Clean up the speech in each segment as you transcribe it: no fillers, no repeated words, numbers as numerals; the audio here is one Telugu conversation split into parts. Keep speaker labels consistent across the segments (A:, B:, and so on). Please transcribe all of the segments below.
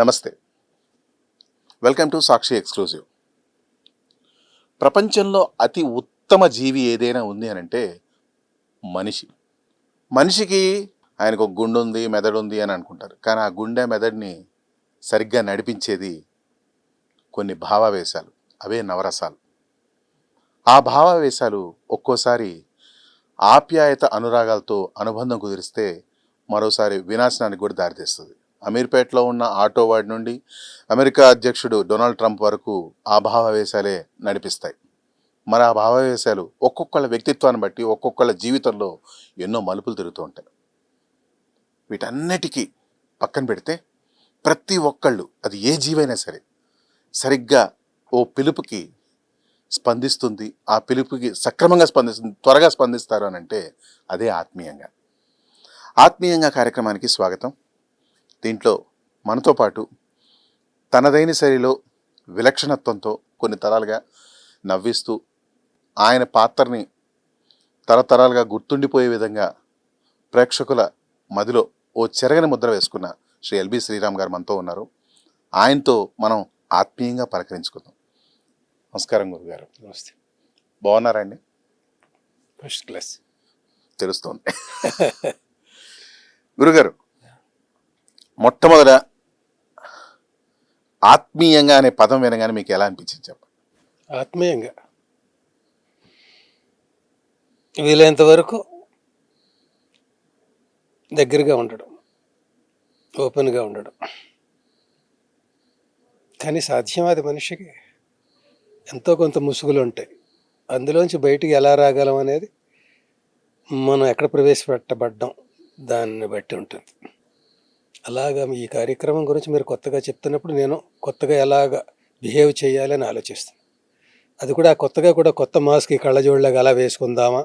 A: నమస్తే, వెల్కమ్ టు సాక్షి ఎక్స్క్లూజివ్. ప్రపంచంలో అతి ఉత్తమ జీవి ఏదైనా ఉంది అని అంటే మనిషి. మనిషికి ఆయనకు ఒక గుండె ఉంది, మెదడు ఉంది అని అనుకుంటారు. కానీ ఆ గుండె మెదడుని సరిగ్గా నడిపించేది కొన్ని భావావేశాలు, అవే నవరసాలు. ఆ భావావేశాలు ఒక్కోసారి ఆప్యాయత అనురాగాలతో అనుబంధం కుదిరిస్తే మరోసారి వినాశనానికి కూడా దారితీస్తుంది. అమీర్పేటలో ఉన్న ఆటో వాడి నుండి అమెరికా అధ్యక్షుడు డొనాల్డ్ ట్రంప్ వరకు ఆ భావావేశాలే నడిపిస్తాయి. మరి ఆ భావావేశాలు ఒక్కొక్కళ్ళ వ్యక్తిత్వాన్ని బట్టి ఒక్కొక్కళ్ళ జీవితంలో ఎన్నో మలుపులు తిరుగుతూ ఉంటాయి. వీటన్నిటికీ పక్కన పెడితే ప్రతి ఒక్కళ్ళు, అది ఏ జీవైనా సరే, సరిగ్గా ఓ పిలుపుకి స్పందిస్తుంది. ఆ పిలుపుకి సక్రమంగా స్పందిస్తుంది, త్వరగా స్పందిస్తారు అని అంటే అదే ఆత్మీయంగా. ఆత్మీయంగా కార్యక్రమానికి స్వాగతం. దీంట్లో మనతో పాటు తనదైన శైలిలో విలక్షణత్వంతో కొన్ని తరాలుగా నవ్విస్తూ ఆయన పాత్రని తరతరాలుగా గుర్తుండిపోయే విధంగా ప్రేక్షకుల మదిలో ఓ చెరగని ముద్ర వేసుకున్న శ్రీ ఎల్బి శ్రీరామ్ గారు మనతో ఉన్నారు. ఆయనతో మనం ఆత్మీయంగా పలకరించుకుందాం. నమస్కారం గురుగారు.
B: నమస్తే.
A: బాగున్నారండి?
B: First class.
A: తెలుస్తోంది. గురుగారు, మొట్టమొదట ఆత్మీయంగా అనే పదం వినగానే మీకు ఎలా అనిపించింది చెప్పండి.
B: ఆత్మీయంగా వీలైనంత వరకు దగ్గరగా ఉండడం, ఓపెన్గా ఉండడం. కానీ సాధ్యం అది మనిషికి. ఎంతో కొంత ముసుగులు ఉంటాయి. అందులోంచి బయటికి ఎలా రాగలం అనేది మనం ఎక్కడ ప్రవేశపెట్టబడ్డం దాన్ని బట్టి ఉంటుంది. అలాగా ఈ కార్యక్రమం గురించి మీరు కొత్తగా చెప్తున్నప్పుడు నేను కొత్తగా ఎలాగ బిహేవ్ చేయాలని ఆలోచిస్తాను. అది కూడా కొత్తగా కూడా కొత్త మాస్క్ కళ్ళజోళ్ళగా అలా వేసుకుందామా,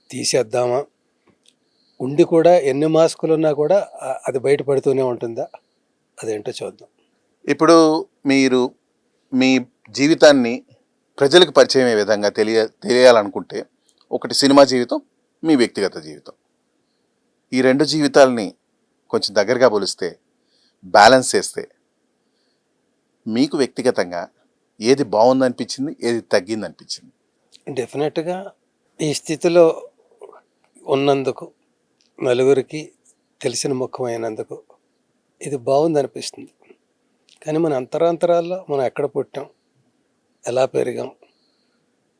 B: తీసేద్దామా, ఉండి కూడా ఎన్ని మాస్కులు ఉన్నా కూడా అది బయటపడుతూనే ఉంటుందా, అదేంటో చూద్దాం.
A: ఇప్పుడు మీరు మీ జీవితాన్ని ప్రజలకు పరిచయం అయ్యే విధంగా తెలియాలనుకుంటే, ఒకటి సినిమా జీవితం, మీ వ్యక్తిగత జీవితం. ఈ రెండు జీవితాలని కొంచెం దగ్గరగా పోలిస్తే, బ్యాలెన్స్ చేస్తే మీకు వ్యక్తిగతంగా ఏది బాగుందనిపించింది, ఏది తగ్గిందనిపించింది?
B: డెఫినెట్గా ఈ స్థితిలో ఉన్నందుకు, నలుగురికి తెలిసిన ముఖమైనందుకు ఇది బాగుందనిపిస్తుంది. కానీ మన అంతరాంతరాల్లో మనం ఎక్కడ పుట్టాం, ఎలా పెరిగాం,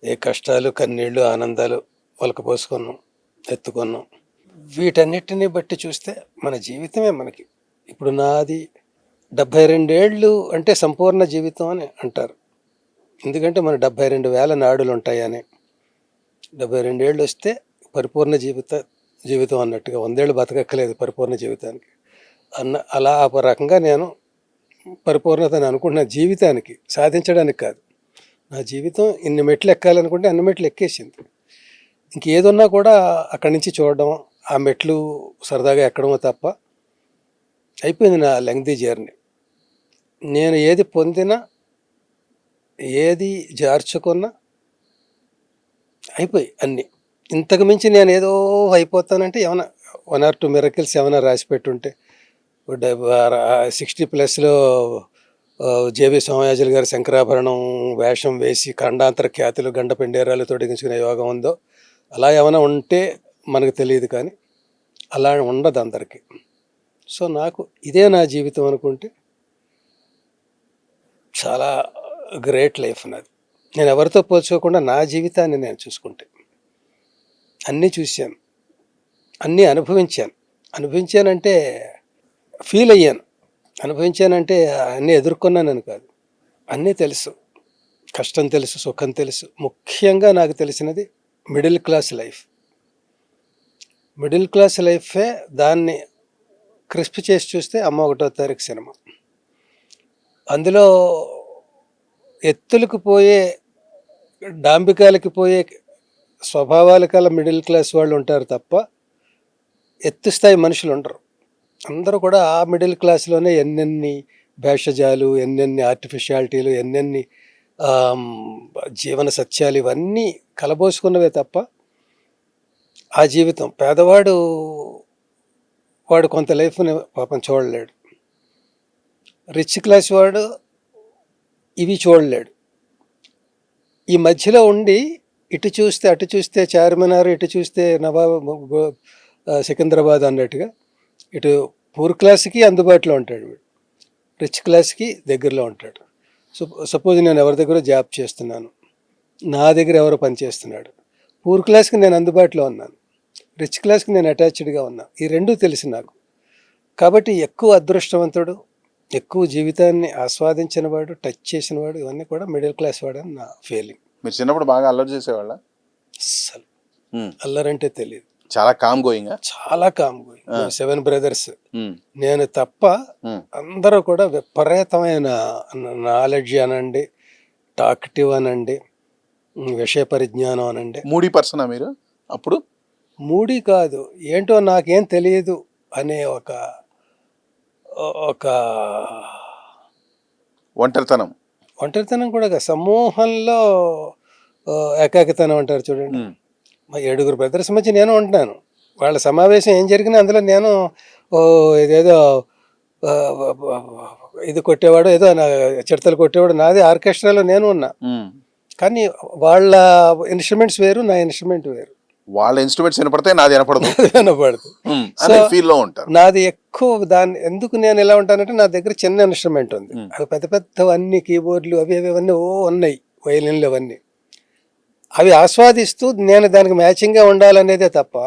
B: ఏ కష్టాలు, కన్నీళ్ళు, ఆనందాలు ఒలకపోసుకున్నాం, ఎత్తుకున్నాం, వీటన్నిటిని బట్టి చూస్తే మన జీవితమే మనకి. ఇప్పుడు నాది 72 ఏళ్ళు అంటే సంపూర్ణ జీవితం అని అంటారు. ఎందుకంటే మన 72,000 నాడులు ఉంటాయని. 72 ఏళ్ళు వస్తే పరిపూర్ణ జీవితం అన్నట్టుగా. 100 ఏళ్ళు బతకక్కలేదు పరిపూర్ణ జీవితానికి అలా ఆ రకంగా నేను పరిపూర్ణతని అనుకుంటున్న జీవితానికి, సాధించడానికి కాదు. నా జీవితం ఇన్ని మెట్లు ఎక్కాలనుకుంటే అన్ని మెట్లు ఎక్కేసింది. ఇంకేదన్నా కూడా అక్కడి నుంచి చూడడం, ఆ మెట్లు సరదాగా ఎక్కడమో తప్ప అయిపోయింది నా లెంగ్తీ జర్నీ. నేను ఏది పొందినా, ఏది జార్చుకున్నా అయిపోయి అన్నీ. ఇంతకు మించి నేను ఏదో అయిపోతానంటే ఏమైనా 1 or 2 మిరకిల్స్ ఏమైనా రాసి పెట్టుంటే, 60+ జేవి సోమయాజులు గారి శంకరాభరణం వేషం వేసి ఖండాంతర ఖ్యాతులు, గండ పెండేరాలు తొడిగించుకునే యోగం ఉందో అలా ఏమైనా ఉంటే మనకు తెలియదు. కానీ అలా ఉండదు అందరికీ. సో నాకు ఇదే నా జీవితం అనుకుంటే చాలా గ్రేట్ లైఫ్ నాది. నేను ఎవరితో పోల్చుకోకుండా నా జీవితాన్ని నేను చూసుకుంటే అన్నీ చూశాను, అన్నీ అనుభవించానంటే ఫీల్ అయ్యాను. అనుభవించానంటే అన్నీ ఎదుర్కొన్నానని కాదు, అన్నీ తెలుసు. కష్టం తెలుసు, సుఖం తెలుసు. ముఖ్యంగా నాకు తెలిసినది middle class life. Middle class లైఫే దాన్ని క్రిస్ప్ చేసి చూస్తే అమ్మ 1వ తారీఖు సినిమా. అందులో ఎత్తులకు పోయే, డాంబికాలకి పోయే స్వభావాల కల మిడిల్ క్లాస్ వాళ్ళు ఉంటారు తప్ప ఎత్తు స్థాయి మనుషులు ఉండరు. అందరూ కూడా ఆ మిడిల్ క్లాస్లోనే ఎన్నెన్ని భేషజాలు, ఎన్నెన్ని ఆర్టిఫిషియాలిటీలు, ఎన్నెన్ని జీవన సత్యాలు ఇవన్నీ కలబోసుకున్నవే తప్ప ఆ జీవితం పేదవాడు వాడు కొంత లైఫ్ని పాపం చూడలేడు. రిచ్ క్లాస్ వాడు ఇవి చూడలేడు. ఈ మధ్యలో ఉండి ఇటు చూస్తే అటు చూస్తే చార్మినార్, ఇటు చూస్తే సికింద్రాబాద్ అన్నట్టుగా ఇటు పూర్ క్లాస్కి అందుబాటులో ఉంటాడు వీడు, రిచ్ క్లాస్కి దగ్గరలో ఉంటాడు. సపోజ్ నేను ఎవరి దగ్గర జాబ్ చేస్తున్నాను, నా దగ్గర ఎవరో పని చేస్తున్నాడు, పూర్ క్లాస్కి నేను అందుబాటులో ఉన్నాను, రిచ్ క్లాస్కి నేను అటాచ్డ్గా ఉన్నాను. ఈ రెండూ తెలుసు నాకు. కాబట్టి ఎక్కువ అదృష్టవంతుడు, ఎక్కువ జీవితాన్ని ఆస్వాదించినవాడు, టచ్ చేసినవాడు, ఇవన్నీ కూడా మిడిల్ క్లాస్ వాడు అని నా ఫీలింగ్.
A: మీరు చిన్నప్పుడు బాగా అల్లరి చేసేవాళ్ళ?
B: అస్సలు అల్లరంటే తెలియదు.
A: చాలా కామ్ గోయింగ్.
B: చాలా కామ్ గోయింగ్. 7 బ్రదర్స్, నేను తప్ప అందరూ కూడా విపరీతమైన నాలెడ్జ్ అనండి, టాక్టివ్ అనండి, విషయ పరిజ్ఞానం అనండి.
A: మూడీ పర్సనా మీరు అప్పుడు?
B: మూడీ కాదు, ఏంటో నాకేం తెలియదు అనే ఒక ఒంటరితనం కూడా కాదు, సమూహంలో ఏకాకితనం అంటారు చూడండి. మా 7 బ్రదర్స్ మధ్య నేను ఉంటున్నాను. వాళ్ళ సమావేశం ఏం జరిగినా అందులో నేను ఇదేదో ఇది కొట్టేవాడు, ఏదో చిడతలు కొట్టేవాడు, నాది ఆర్కెస్ట్రాలో నేను ఉన్నా. కానీ వాళ్ళ ఇన్స్ట్రుమెంట్స్ వేరు, నా ఇన్స్ట్రుమెంట్ వేరు.
A: వాళ్ళ ఇన్స్ట్రుమెంట్స్ వినపడితే నాది వినపడదు.
B: ఫీల్లో ఉంటారు. నాది ఎక్కువ దాన్ని ఎందుకు నేను ఎలా ఉంటానంటే, నా దగ్గర చిన్న ఇన్స్ట్రుమెంట్ ఉంది, అవి పెద్ద పెద్దవన్నీ కీబోర్డ్లు అవి అవన్నీ ఉన్నాయి, వైలిన్లు అవన్నీ. అవి ఆస్వాదిస్తూ నేను దానికి మ్యాచింగ్గా ఉండాలనేదే తప్ప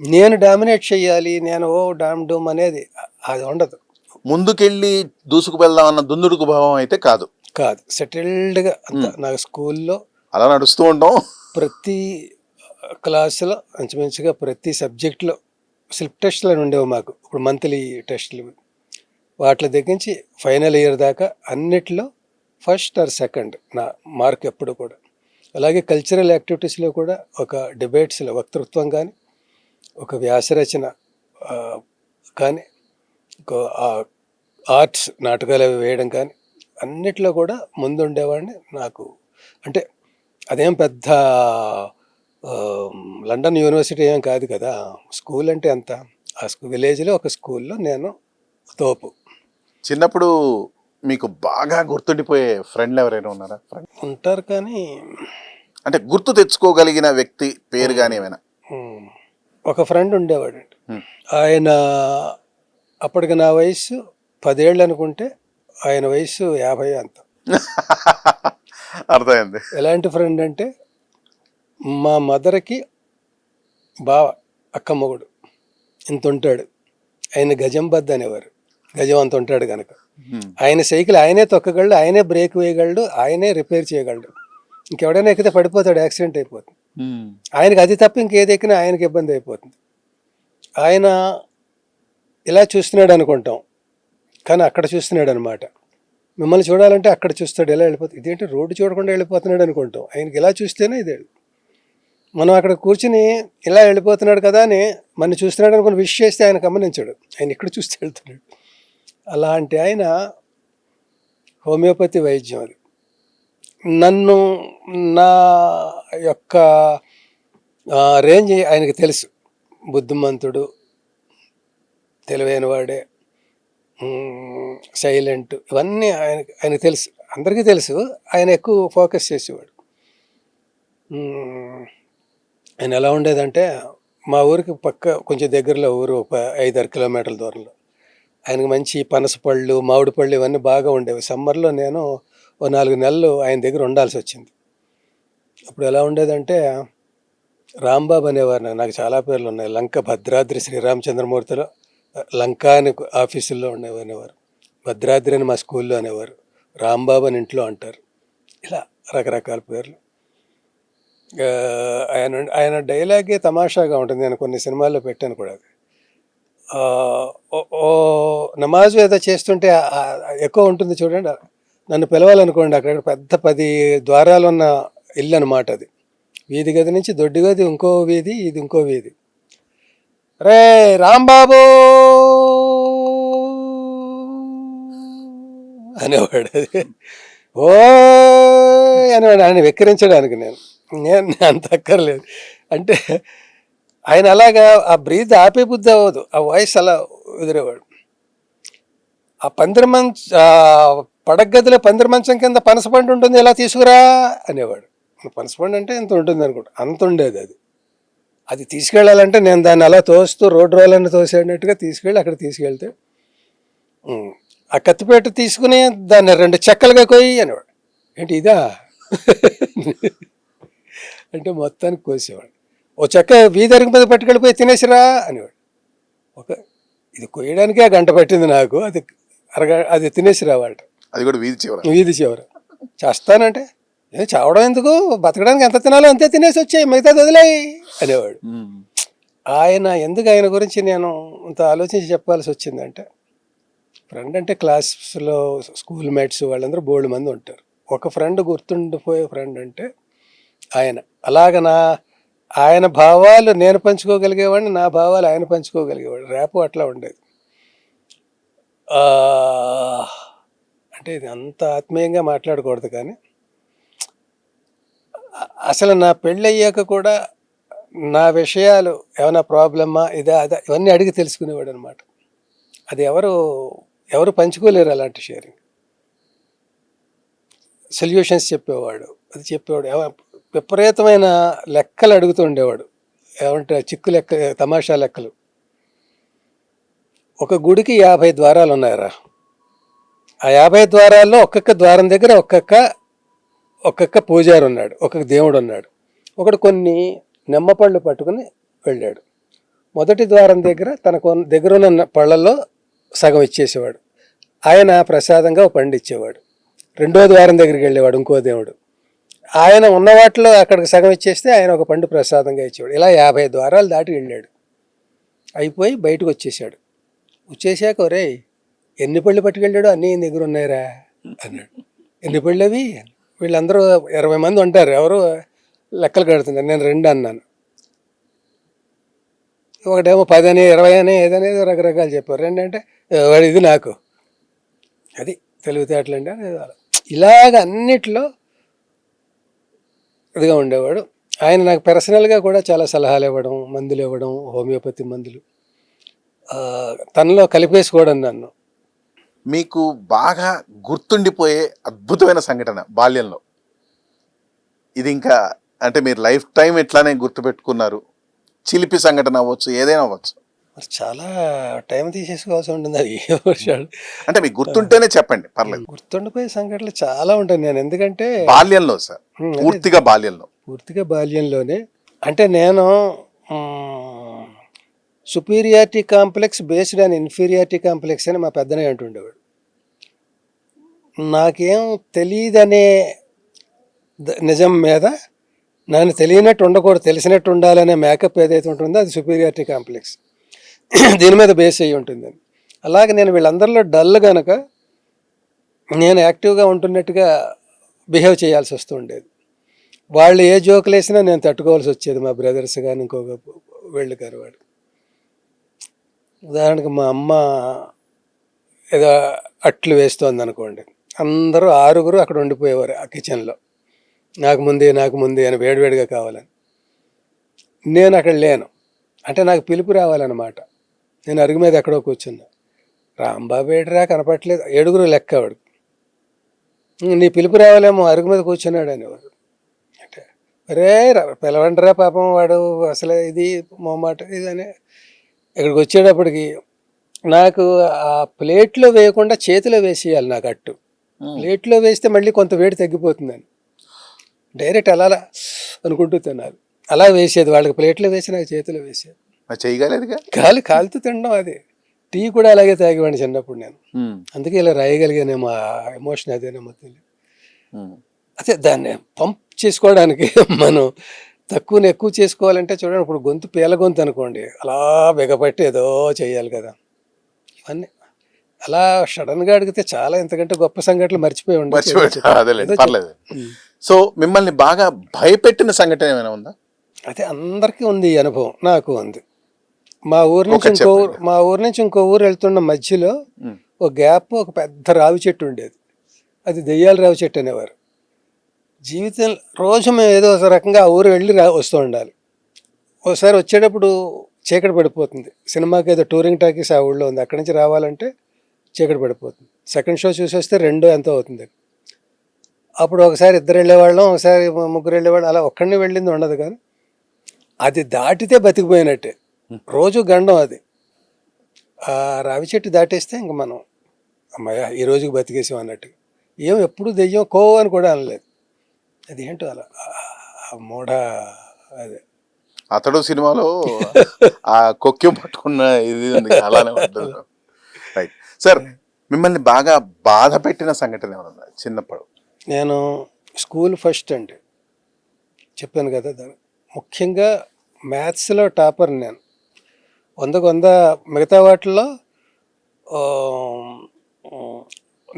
B: నేను డామినేట్ చెయ్యాలి, నేను డామ్ డూమ్ అనేది అది ఉండదు.
A: ముందుకెళ్ళి దూసుకు వెళ్దాం అన్న దుందుడుకు భావం అయితే కాదు.
B: సెటిల్డ్గా అంతా. నాకు స్కూల్లో
A: అలా నడుస్తూ ఉంటాం.
B: ప్రతి క్లాసులో మంచిగా ప్రతి సబ్జెక్ట్లో స్లిప్ టెస్ట్లు అని ఉండేవి మాకు. ఇప్పుడు మంత్లీ టెస్టులు, వాటి దగ్గర నుంచి ఫైనల్ ఇయర్ దాకా అన్నిట్లో ఫస్ట్ ఆర్ సెకండ్ నా మార్క్ ఎప్పుడు కూడా. అలాగే కల్చరల్ యాక్టివిటీస్లో కూడా ఒక డిబేట్స్లో వక్తృత్వం కానీ, ఒక వ్యాసరచన కానీ, ఆర్ట్స్ నాటకాలు అవి వేయడం కానీ, అన్నిట్లో కూడా ముందు ఉండేవాడిని. నాకు అంటే అదేం పెద్ద లండన్ యూనివర్సిటీ ఏం కాదు కదా, స్కూల్ అంటే అంత. ఆ విలేజ్లో ఒక స్కూల్లో నేను తోపు.
A: చిన్నప్పుడు మీకు బాగా గుర్తుండిపోయే ఫ్రెండ్లు ఎవరైనా ఉన్నారా?
B: ఉంటారు కానీ
A: అంటే గుర్తు తెచ్చుకోగలిగిన వ్యక్తి పేరు కానీ ఏమైనా?
B: ఒక ఫ్రెండ్ ఉండేవాడండి. ఆయన అప్పటికి నా వయసు 10 ఏళ్ళు అనుకుంటే, ఆయన వయసు 50 అంత.
A: అర్థమైంది.
B: ఎలాంటి ఫ్రెండ్ అంటే, మా మదర్కి బావ, అక్క మొగుడు ఇంత ఉంటాడు. ఆయన గజం బద్ద అనేవారు, గజం అంత ఉంటాడు కనుక. ఆయన సైకిల్ ఆయనే తొక్కగలడు, ఆయనే బ్రేక్ వేయగలడు, ఆయనే రిపేర్ చేయగలడు. ఇంకెవడైనా ఎక్కితే పడిపోతాడు, యాక్సిడెంట్ అయిపోతుంది. ఆయనకి అది తప్ప ఇంకేది ఎక్కినా ఆయనకి ఇబ్బంది అయిపోతుంది. ఆయన ఇలా చూస్తున్నాడు అనుకుంటాం, కానీ అక్కడ చూస్తున్నాడు అనమాట. మిమ్మల్ని చూడాలంటే అక్కడ చూస్తాడు, ఎలా వెళ్ళిపోతుంది, ఇదేంటి రోడ్డు చూడకుండా వెళ్ళిపోతున్నాడు అనుకుంటాం. ఆయనకి ఇలా చూస్తేనే ఇదే. మనం అక్కడ కూర్చుని ఇలా వెళ్ళిపోతున్నాడు కదా అని మన చూస్తున్నాడు అనుకుని విష్ చేస్తే ఆయన గమనించాడు, ఆయన ఇక్కడ చూస్తే వెళ్తున్నాడు. అలాంటి ఆయన హోమియోపతి వైద్యం అది. నన్ను నా యొక్క రేంజ్ ఆయనకి తెలుసు. బుద్ధిమంతుడు, తెలివైన వాడే, సైలెంట్, ఇవన్నీ ఆయనకు తెలుసు, అందరికీ తెలుసు. ఆయన ఎక్కువ ఫోకస్ చేసేవాడు. ఆయన ఎలా ఉండేదంటే, మా ఊరికి పక్క కొంచెం దగ్గరలో ఊరు, 5-6 కిలోమీటర్ల దూరంలో. ఆయనకు మంచి పనస పళ్ళు, మామిడి పళ్ళు ఇవన్నీ బాగా ఉండేవి. సమ్మర్లో నేను 4 నెలలు ఆయన దగ్గర ఉండాల్సి వచ్చింది. అప్పుడు ఎలా ఉండేదంటే, రాంబాబు అనేవారు. నాకు చాలా పేర్లు ఉన్నాయి. లంక భద్రాద్రి శ్రీరామచంద్రమూర్తిలో లంకా అని ఆఫీసుల్లో ఉండేవారు. భద్రాద్రి అని మా స్కూల్లో అనేవారు. రాంబాబు అని ఇంట్లో అంటారు. ఇలా రకరకాల పేర్లు. ఆయన డైలాగే తమాషాగా ఉంటుంది. నేను కొన్ని సినిమాల్లో పెట్టాను కూడా. నమాజు ఏదో చేస్తుంటే ఎక్కువ ఉంటుంది చూడండి, నన్ను పిలవాలనుకోండి, అక్కడ పెద్ద 10 ద్వారాలు ఉన్న ఇల్లు అనమాట అది. వీధి గది నుంచి దొడ్డి గది ఇంకో వీధి, ఇది ఇంకో వీధి. రే రాంబాబు అనేవాడు. అది ఓ అనేవాడు. ఆయన వెక్కిరించడానికి నేను అంత అక్కర్లేదు. అంటే ఆయన అలాగా ఆ బ్రీత్ ఆపే బుద్ధి అవ్వదు, ఆ వాయిస్ అలా వదిలేవాడు. ఆ పడగదిలో పందిరి మంచం కింద పనసపండు ఉంటుంది, ఎలా తీసుకురా అనేవాడు. పనసపండు అంటే ఇంత ఉంటుంది అనుకుంటా, అంత ఉండేది అది. అది తీసుకెళ్ళాలంటే నేను దాన్ని అలా తోస్తూ రోడ్డు రోలన్నీ తోసేటట్టుగా తీసుకెళ్ళి అక్కడ తీసుకెళ్తే ఆ కత్తిపేట తీసుకుని దాన్ని 2 చెక్కలుగా కొయ్యి అనేవాడు. ఏంటి ఇదా అంటే మొత్తానికి కోసేవాడు. ఓ చెక్క వీధరికి మీద పట్టుకెళ్ళిపోయి తినేసిరా అనేవాడు. ఇది కొయ్యడానికే గంట పట్టింది నాకు, అది తినేసిరా వాళ్ళు.
A: అది కూడా
B: వీధి చివర. చేస్తానంటే చావడం ఎందుకు, బతకడానికి ఎంత తినాలో అంతే తినేసి వచ్చాయి, మిగతాది వదిలేయి అనేవాడు. ఆయన గురించి నేను ఇంత ఆలోచించి చెప్పాల్సి వచ్చిందంటే, ఫ్రెండ్ అంటే క్లాస్లో స్కూల్ మేట్స్ వాళ్ళందరూ బోల్డ్ మంది ఉంటారు. ఒక ఫ్రెండ్ గుర్తుండిపోయే ఫ్రెండ్ అంటే ఆయన. ఆయన భావాలు నేను పంచుకోగలిగేవాడిని, నా భావాలు ఆయన పంచుకోగలిగేవాడు. రేపు అట్లా ఉండేది. అంటే ఇది అంత ఆత్మీయంగా మాట్లాడకూడదు, కానీ అసలు నా పెళ్ళయ్యాక కూడా నా విషయాలు ఏమైనా ప్రాబ్లమా ఇదా అదా ఇవన్నీ అడిగి తెలుసుకునేవాడు అనమాట. అది ఎవరు పంచుకోలేరు అలాంటి షేరింగ్. సొల్యూషన్స్ చెప్పేవాడు, అది చెప్పేవాడు. విపరీతమైన లెక్కలు అడుగుతూ ఉండేవాడు. ఏమంటే చిక్కు లెక్క, తమాషా లెక్కలు. ఒక గుడికి 50 ద్వారాలు ఉన్నాయరా. ఆ 50 ద్వారాల్లో ఒక్కొక్క ద్వారం దగ్గర ఒక్కొక్క పూజారి ఉన్నాడు, ఒక్కొక్క దేవుడు ఉన్నాడు. ఒకడు కొన్ని నిమ్మపళ్ళు పట్టుకుని వెళ్ళాడు. మొదటి ద్వారం దగ్గర తనకు దగ్గర ఉన్న పళ్ళల్లో సగం ఇచ్చేసేవాడు. ఆయన ప్రసాదంగా ఒక పండు ఇచ్చేవాడు. రెండో ద్వారం దగ్గరికి వెళ్ళేవాడు ఇంకో దేవుడు. ఆయన ఉన్న వాటిలో అక్కడికి సగం ఇచ్చేస్తే ఆయన ఒక పండు ప్రసాదంగా ఇచ్చేవాడు. ఇలా 50 ద్వారాలు దాటి వెళ్ళాడు. అయిపోయి బయటకు వచ్చేసాక ఒరే ఎన్ని పళ్ళు పట్టుకెళ్ళాడు, అన్నీ ఈయన దగ్గర ఉన్నాయిరా అన్నాడు. ఎన్ని పళ్ళు అవి? వీళ్ళందరూ 20 మంది ఉంటారు, ఎవరు లెక్కలు కడుతున్నారు. నేను 2 అన్నాను. ఒకటేమో 10 అని 20 అని ఏదనేది రకరకాలు చెప్పారు. 2 అంటే వాడు ఇది నాకు, అది తెలివితేటలండి అని ఇలాగ అన్నిట్లో ఇదిగా ఉండేవాడు. ఆయన నాకు పర్సనల్గా కూడా చాలా సలహాలు ఇవ్వడం, మందులు ఇవ్వడం, హోమియోపతి మందులు తనలో కలిపేసుకోవడం నన్ను.
A: మీకు బాగా గుర్తుండిపోయే అద్భుతమైన సంఘటన బాల్యంలో ఇది, ఇంకా అంటే మీరు లైఫ్ టైం ఎట్లానే గుర్తుపెట్టుకున్నారు? చిలిపి సంఘటన అవ్వచ్చు, ఏదైనా అవ్వచ్చు.
B: చాలా టైం తీసేసుకోవాల్సి ఉంటుంది. అది
A: అంటే మీకు గుర్తుంటేనే చెప్పండి, పర్లేదు.
B: గుర్తుండిపోయే సంఘటనలు చాలా ఉంటాయి. నేను ఎందుకంటే
A: బాల్యంలో సార్, పూర్తిగా
B: బాల్యంలోనే అంటే నేను superiority complex based on inferiority complex అని మా పెద్దనే అంటుండేవాడు. నాకేం తెలియదనే నిజం మీద నన్ను తెలియనట్టు ఉండకూడదు, తెలిసినట్టు ఉండాలనే మేకప్ ఏదైతే ఉంటుందో అది సుపీరియారిటీ కాంప్లెక్స్, దీని మీద బేస్ అయ్యి ఉంటుంది. అలాగే నేను వీళ్ళందరిలో డల్ కనుక నేను యాక్టివ్గా ఉంటున్నట్టుగా బిహేవ్ చేయాల్సి వస్తూ ఉండేది. వాళ్ళు ఏ జోకులు వేసినా నేను తట్టుకోవాల్సి వచ్చేది. మా బ్రదర్స్ కానీ ఇంకొక వీళ్ళు గారు వాడు, ఉదాహరణకు మా అమ్మ ఏదో అట్లు వేస్తోంది అనుకోండి, అందరూ 6 అక్కడ ఉండిపోయేవారు ఆ కిచెన్లో, నాకు ముందే అని వేడివేడిగా కావాలని. నేను అక్కడ లేను, అంటే నాకు పిలుపు రావాలన్నమాట. నేను అరుగు మీద ఎక్కడో కూర్చున్నా, రాంబాబు ఏడురా కనపట్లేదు, 7 లెక్క వాడు, నీ పిలుపు రావాలేమో అరుగు మీద కూర్చున్నాడు అనేవాడు. అంటే అరే పిలవండిరా పాపం, వాడు అసలు ఇది మొహమాట ఇదని. ఇక్కడికి వచ్చేటప్పటికి నాకు ఆ ప్లేట్లో వేయకుండా చేతిలో వేసేయాలి. నాకు అట్టు ప్లేట్లో వేస్తే మళ్ళీ కొంత వేడి తగ్గిపోతుందని డైరెక్ట్ అలా అనుకుంటూ తినాలి. అలా వేసేది, వాళ్ళకి ప్లేట్లో వేసి నాకు చేతిలో వేసేది. కాలుతూ తినడం. అది టీ కూడా అలాగే తాగేవాడిని చిన్నప్పుడు నేను. అందుకే ఇలా రాయగలిగానేమో, ఆ ఎమోషన్ అదేనేమో తెలియదు. అదే దాన్ని పంప్ చేసుకోవడానికి మనం ఎక్కువ చేసుకోవాలంటే చూడండి, ఇప్పుడు గొంతు పేల గొంతు అనుకోండి, అలా బిగపట్టి ఏదో చేయాలి కదా. ఇవన్నీ అలా సడన్గా అడిగితే చాలా ఇంతకంటే గొప్ప సంఘటనలు మర్చిపోయి
A: ఉండదు. సో మిమ్మల్ని బాగా భయపెట్టిన సంఘటన ఏమైనా ఉందా?
B: అయితే అందరికీ ఉంది ఈ అనుభవం, నాకు ఉంది. మా ఊరు నుంచి ఇంకో ఊరు వెళ్తున్న మధ్యలో ఒక గ్యాప్, ఒక పెద్ద రావి చెట్టు ఉండేది. అది దెయ్యాల రావి చెట్టు అనేవారు. జీవితం రోజు మేము ఏదో ఒక రకంగా ఆ ఊరు వెళ్ళి వస్తూ ఉండాలి. ఒకసారి వచ్చేటప్పుడు చీకటి పడిపోతుంది. సినిమాకి ఏదో టూరింగ్ టాకీస్ ఆ ఊళ్ళో ఉంది, అక్కడి నుంచి రావాలంటే చీకటి పడిపోతుంది. సెకండ్ షో చూసి వస్తే 2 ఎంతో అవుతుంది. అప్పుడు ఒకసారి ఇద్దరు వెళ్ళేవాళ్ళం, ఒకసారి ముగ్గురు వెళ్ళేవాళ్ళం. అలా ఒక్కడిని వెళ్ళింది ఉండదు. కానీ అది దాటితే బతికిపోయినట్టే. రోజు గండం అది. ఆ రావి చెట్టు దాటేస్తే ఇంక మనం అమ్మాయ ఈ రోజుకి బతికేసాం అన్నట్టు. ఎప్పుడు దెయ్యం కో అని కూడా అనలేదు. అది ఏంటో అలా ఆ మూఢ అదే.
A: అతడు సినిమాలో ఆ కొక్కెం పట్టుకున్న ఇది ఉంది, అలానే ఉంటుంది. రైట్ సార్, మిమ్మల్ని బాగా బాధ పెట్టిన సంఘటన ఏమన్నా చిన్నప్పుడు?
B: నేను స్కూల్ ఫస్ట్ అండి, చెప్పాను కదా. ముఖ్యంగా మ్యాథ్స్లో టాపర్ నేను. 100కు 100. మిగతా వాటిల్లో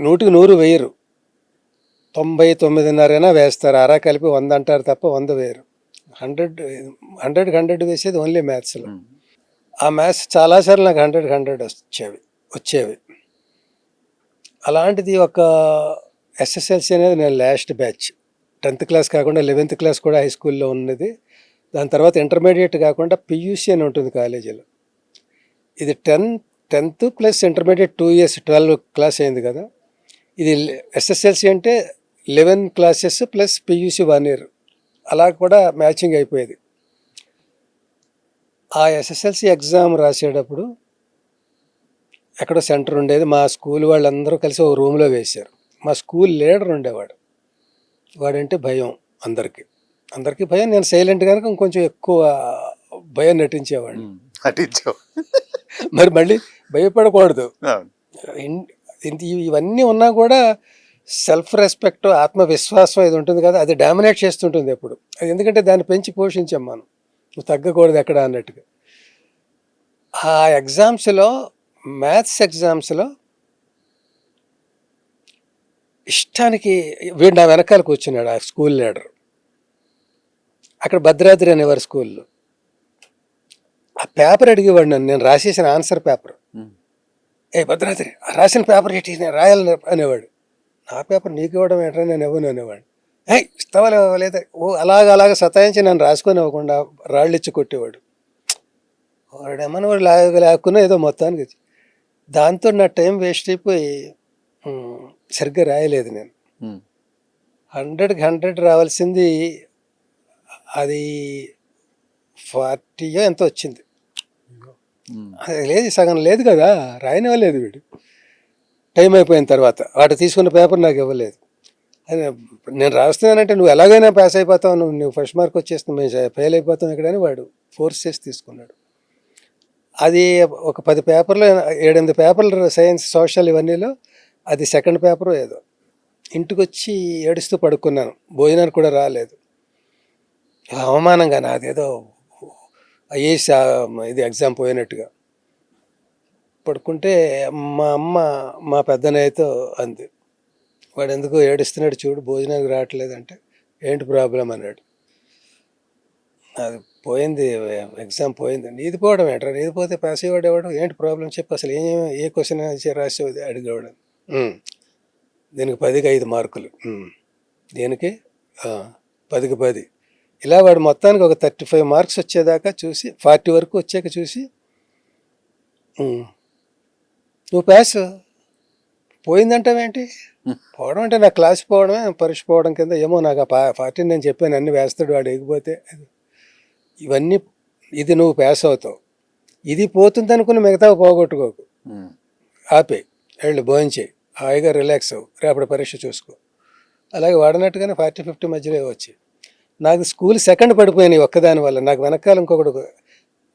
B: 100కి 100 వేయరు, 99.5 వేస్తారు. అరా కలిపి 100 అంటారు తప్ప 100 వేయరు. 100కి 100 వేసేది ఓన్లీ మ్యాథ్స్లో. ఆ మ్యాథ్స్ చాలాసార్లు నాకు 100కి 100 వచ్చేవి. అలాంటిది ఒక ఎస్ఎస్ఎల్సి అనేది నేను లాస్ట్ బ్యాచ్. 10th క్లాస్ కాకుండా 11th క్లాస్ కూడా హై స్కూల్లో ఉన్నది. దాని తర్వాత ఇంటర్మీడియట్ కాకుండా పియూసీ అని ఉంటుంది కాలేజీలో. ఇది 10th plus intermediate 2 years 12 class అయింది కదా. ఇది ఎస్ఎస్ఎల్సి అంటే 11 క్లాసెస్ ప్లస్ పియూసీ 1 year, అలా కూడా మ్యాచింగ్ అయిపోయేది. ఆ ఎస్ఎస్ఎల్సి ఎగ్జామ్ రాసేటప్పుడు ఎక్కడో సెంటర్ ఉండేది. మా స్కూల్ వాళ్ళందరూ కలిసి ఒక రూమ్లో వేశారు. మా స్కూల్ లీడర్ ఉండేవాడు. వాడంటే భయం అందరికీ భయం. నేను సైలెంట్ కనుక ఇంకొంచెం ఎక్కువ భయం నటించేవాడిని. మరి మళ్ళీ భయపడకూడదు. ఇవన్నీ ఉన్నా కూడా సెల్ఫ్ రెస్పెక్ట్, ఆత్మవిశ్వాసం ఇది ఉంటుంది కదా, అది డామినేట్ చేస్తుంటుంది ఎప్పుడు. అది ఎందుకంటే దాన్ని పెంచి పోషించాం మనం, నువ్వు తగ్గకూడదు ఎక్కడ అన్నట్టుగా. ఆ ఎగ్జామ్స్లో, మ్యాథ్స్ ఎగ్జామ్స్లో ఇష్టానికి వీడు నా వెనకాల కూర్చున్నాడు, ఆ స్కూల్ లీడర్. అక్కడ భద్రాద్రి అనేవారు స్కూల్లో. ఆ పేపర్ అడిగేవాడు నన్ను, నేను రాసేసిన ఆన్సర్ పేపర్. భద్రాద్రి రాసిన పేపర్ ఏంటి, నేను రాయాలని అనేవాడు. నా పేపర్ నీకు ఇవ్వడం ఏంటో, నేను ఇవ్వను అనేవాడు. ఇస్తావా లేదా అలాగ సతాయించి నన్ను రాసుకొని ఇవ్వకుండా రాళ్ళు ఇచ్చి కొట్టేవాడు. వాడేమన్నా వాడు లాక్కున్నా ఏదో మొత్తానికి. దాంతో నా టైం వేస్ట్ అయిపోయి సరిగ్గా రాయలేదు నేను. 100కి 100 రావాల్సింది అది 40 ఎంతో వచ్చింది. అది లేదు, సగం లేదు కదా, రాయనివ్వలేదు వీడు. టైం అయిపోయిన తర్వాత వాడు తీసుకున్న పేపర్ నాకు ఇవ్వలేదు. అది నేను రాస్తున్నానంటే నువ్వు ఎలాగైనా పాస్ అయిపోతావు, నువ్వు ఫస్ట్ మార్క్ వచ్చేస్తావు, మేము ఫెయిల్ అయిపోతాం ఇక్కడని వాడు ఫోర్స్ చేసి తీసుకున్నాడు. అది ఒక 10 పేపర్లు 7-8 పేపర్లు సైన్స్, సోషల్ ఇవన్నీలో అది సెకండ్ పేపరు ఏదో. ఇంటికి వచ్చి ఏడుస్తూ పడుకున్నాను. భోజనానికి కూడా రాలేదు. అవమానంగా నాదేదో ఐఏఎస్ ఇది ఎగ్జామ్ పోయినట్టుగా పడుకుంటే మా అమ్మ మా పెద్దనయ్యతో అంది, వాడు ఎందుకు ఏడుస్తున్నాడు చూడు, భోజనానికి రావట్లేదంటే. ఏంటి ప్రాబ్లం అన్నాడు. అది పోయింది, ఎగ్జామ్ పోయింది. నీది పోవడం ఏంట్రా, నీది పోతే పాస్ అయ్యేవాడు ఎవడు, ఏంటి ప్రాబ్లం చెప్పి, అసలు ఏ క్వశ్చన్ రాసేది అడిగేవాడు. దీనికి 10కి 5 మార్కులు, దీనికి 10కి 10. ఇలా వాడు మొత్తానికి ఒక 35 మార్క్స్ వచ్చేదాకా చూసి, 40 వరకు వచ్చాక చూసి, నువ్వు పాస్, పోయిందంటావేంటి, పోవడం అంటే నా క్లాస్ పోవడమే పరీక్ష పోవడం కింద. ఏమో నాకు ఆ 40 నేను చెప్పాను, అన్నీ వేస్తాడు వాడు, ఎగిపోతే ఇవన్నీ. ఇది నువ్వు పాస్ అవుతావు, ఇది పోతుంది అనుకుని మిగతా పోగొట్టుకోకు, ఆపే వెళ్ళు, భోంచేయి, హాయిగా రిలాక్స్ అవ్వు, రేపటి పరీక్ష చూసుకో. అలాగే వాడినట్టుగానే 40-50 మధ్యలో వచ్చి నాకు స్కూల్ సెకండ్ పడిపోయినాయి ఒక్కదాని వల్ల. నాకు వెనకాల ఇంకొకడు,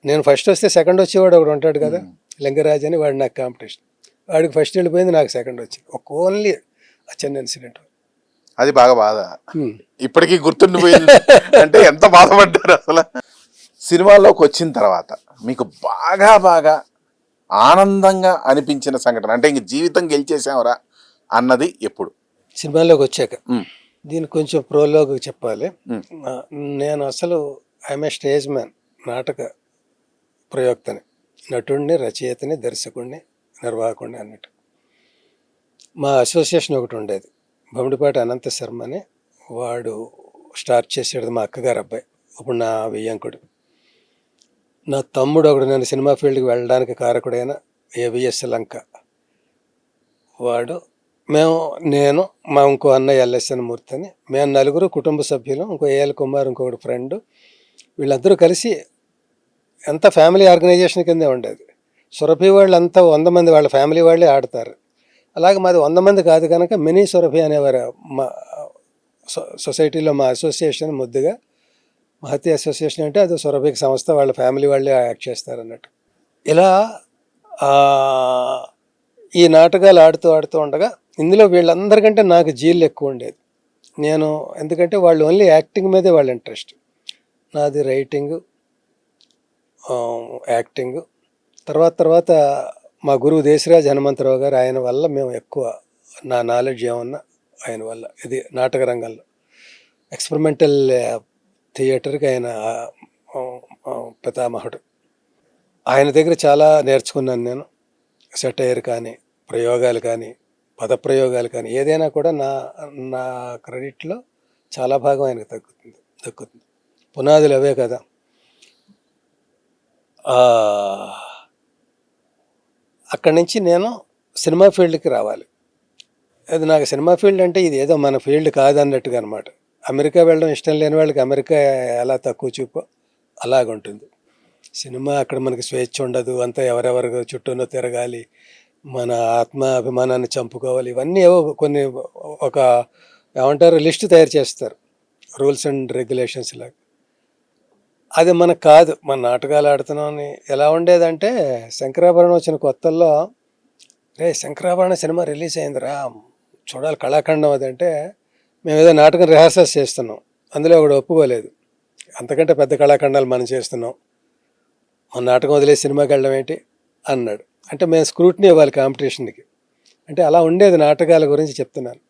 B: నేను ఫస్ట్ వస్తే సెకండ్ వచ్చేవాడు ఒకడు ఉంటాడు కదా, లింగరాజ్ అని, వాడు నాకు కాంపిటీషన్. వాడికి ఫస్ట్ వెళ్ళిపోయింది, నాకు సెకండ్ వచ్చింది. ఓన్లీ ఆ చిన్న ఇన్సిడెంట్.
A: అది బాగా బాధ, ఇప్పటికీ గుర్తుండిపోయింది. అంటే ఎంత బాధపడ్డారు అసలు. సినిమాల్లోకి వచ్చిన తర్వాత మీకు బాగా ఆనందంగా అనిపించిన సంఘటన, అంటే ఇంక జీవితం గెలిచేసామరా అన్నది ఎప్పుడు?
B: సినిమాలోకి వచ్చాక. దీనికి కొంచెం ప్రోలోగ్ చెప్పాలి. నేను అసలు ఐఎమ్ ఏ స్టేజ్ మ్యాన్, నాటక ప్రయోక్తని, నటుడిని, రచయితని, దర్శకుడిని, నిర్వాహకుడిని అన్నట్టు. మా అసోసియేషన్ ఒకటి ఉండేది, బొమ్మిడిపాటి అనంత శర్మ అని. వాడు స్టార్ట్ చేసాడు, మా అక్కగారు అబ్బాయి, ఇప్పుడు నా వియ్యంకుడు. నా తమ్ముడు ఒకడు నేను సినిమా ఫీల్డ్కి వెళ్ళడానికి కారకుడైన ఏవిఎస్ లంక. వాడు, నేను మా ఇంకో అన్నయ్య ఎల్ఎస్ఎన్ మూర్తి అని, మేము నలుగురు కుటుంబ సభ్యులు, ఇంకో ఏఎల్ కుమార్ ఇంకొకటి ఫ్రెండ్, వీళ్ళందరూ కలిసి ఎంత ఫ్యామిలీ ఆర్గనైజేషన్ కిందే ఉండేది. సురభి వాళ్ళంతా 100 మంది వాళ్ళ ఫ్యామిలీ వాళ్ళే ఆడతారు. అలాగే మాది 100 మంది కాదు కనుక మినీ సురభి అనేవారు మా సొసైటీలో. మా అసోసియేషన్ ముద్దుగా మహతి అసోసియేషన్ అంటే అది సురభికి సంస్థ, వాళ్ళ ఫ్యామిలీ వాళ్ళే యాక్ట్ చేస్తారు అన్నట్టు. ఇలా ఈ నాటకాలు ఆడుతూ ఉండగా ఇందులో వీళ్ళందరికంటే నాకు జీళ్ళు ఎక్కువ ఉండేది. నేను ఎందుకంటే వాళ్ళు ఓన్లీ యాక్టింగ్ మీదే వాళ్ళ ఇంట్రెస్ట్, నాది రైటింగ్, యాక్టింగ్. తర్వాత మా గురువు దేశరాజ్ హనుమంతరావు గారు, ఆయన వల్ల మేము ఎక్కువ, నా నాలెడ్జ్ ఏమన్నా ఆయన వల్ల. ఇది నాటక రంగంలో ఎక్స్పెరిమెంటల్ థియేటర్కి ఆయన పితామహుడు. ఆయన దగ్గర చాలా నేర్చుకున్నాను నేను. సెటైర్ కానీ, ప్రయోగాలు కానీ, పదప్రయోగాలు కానీ, ఏదైనా కూడా నా క్రెడిట్లో చాలా భాగం ఆయనకు దక్కుతుంది. పునాదులు అవే కదా. అక్కడి నుంచి నేను సినిమా ఫీల్డ్కి రావాలి. అది నాకు సినిమా ఫీల్డ్ అంటే ఇది ఏదో మన ఫీల్డ్ కాదన్నట్టుగా అనమాట. అమెరికా వెళ్ళడం ఇష్టం లేని వాళ్ళకి అమెరికా ఎలా తక్కువ చూపో అలాగుంటుంది. సినిమా అక్కడ మనకి స్వేచ్ఛ ఉండదు, అంతా ఎవరెవరు చుట్టూనో తిరగాలి, మన ఆత్మాభిమానాన్ని చంపుకోవాలి, ఇవన్నీ ఏవో కొన్ని ఒక ఏమంటారు లిస్ట్ తయారు చేస్తారు, రూల్స్ అండ్ రెగ్యులేషన్స్ లాగా. అది మనకు కాదు. మన నాటకాలు ఆడుతున్నామని ఎలా ఉండేదంటే, శంకరాభరణం వచ్చిన కొత్తల్లో, రే శంకరాభరణం సినిమా రిలీజ్ అయిందిరా చూడాలి కళాఖండం అదంటే, మేము ఏదో నాటకం రిహార్సల్స్ చేస్తున్నాం, అందులో ఒకడు ఒప్పుకోలేదు, అంతకంటే పెద్ద కళాఖండాలు మనం చేస్తున్నాం, మన నాటకం వదిలేసి సినిమాకి వెళ్ళడం ఏంటి అన్నాడు. అంటే మేము స్క్రూటినీ ఇవ్వాలి కాంపిటీషన్కి. అంటే అలా ఉండేది నాటకాల గురించి చెప్తున్నాను.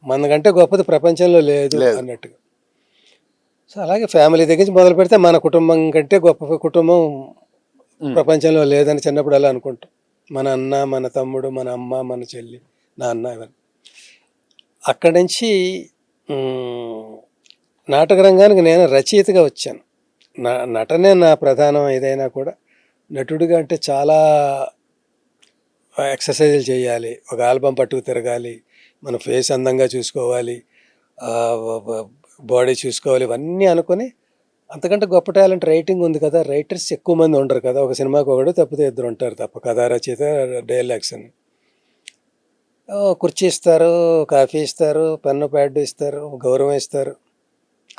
B: మనకంటే గొప్పది ప్రపంచంలో లేదు అన్నట్టుగా. సో అలాగే ఫ్యామిలీ దగ్గర నుంచి మొదలు పెడితే మన కుటుంబం కంటే గొప్ప కుటుంబం ప్రపంచంలో లేదని చిన్నప్పుడు అలా అనుకుంటాం. మన అన్న, మన తమ్ముడు, మన అమ్మ, మన చెల్లి, నాన్న, ఇవన్నీ. అక్కడి నుంచి నాటక రంగానికి నేను రచయితగా వచ్చాను. నటనే నా ప్రధానం. ఏదైనా కూడా నటుడిగా అంటే చాలా ఎక్సర్సైజులు చేయాలి, ఒక ఆల్బమ్ పట్టుకు తిరగాలి, మన ఫేస్ అందంగా చూసుకోవాలి, బాడీ చూసుకోవాలి, ఇవన్నీ అనుకొని. అంతకంటే గొప్ప టాలెంట్ రైటింగ్ ఉంది కదా. రైటర్స్ ఎక్కువ మంది ఉండరు కదా, ఒక సినిమాకి ఒకడు తప్పితే 2 ఉంటారు తప్ప, కథా రచయిత, డైలాగ్స్ అని. కుర్చీ ఇస్తారు, కాఫీ ఇస్తారు, పెన్ను ప్యాడ్ ఇస్తారు, గౌరవం ఇస్తారు,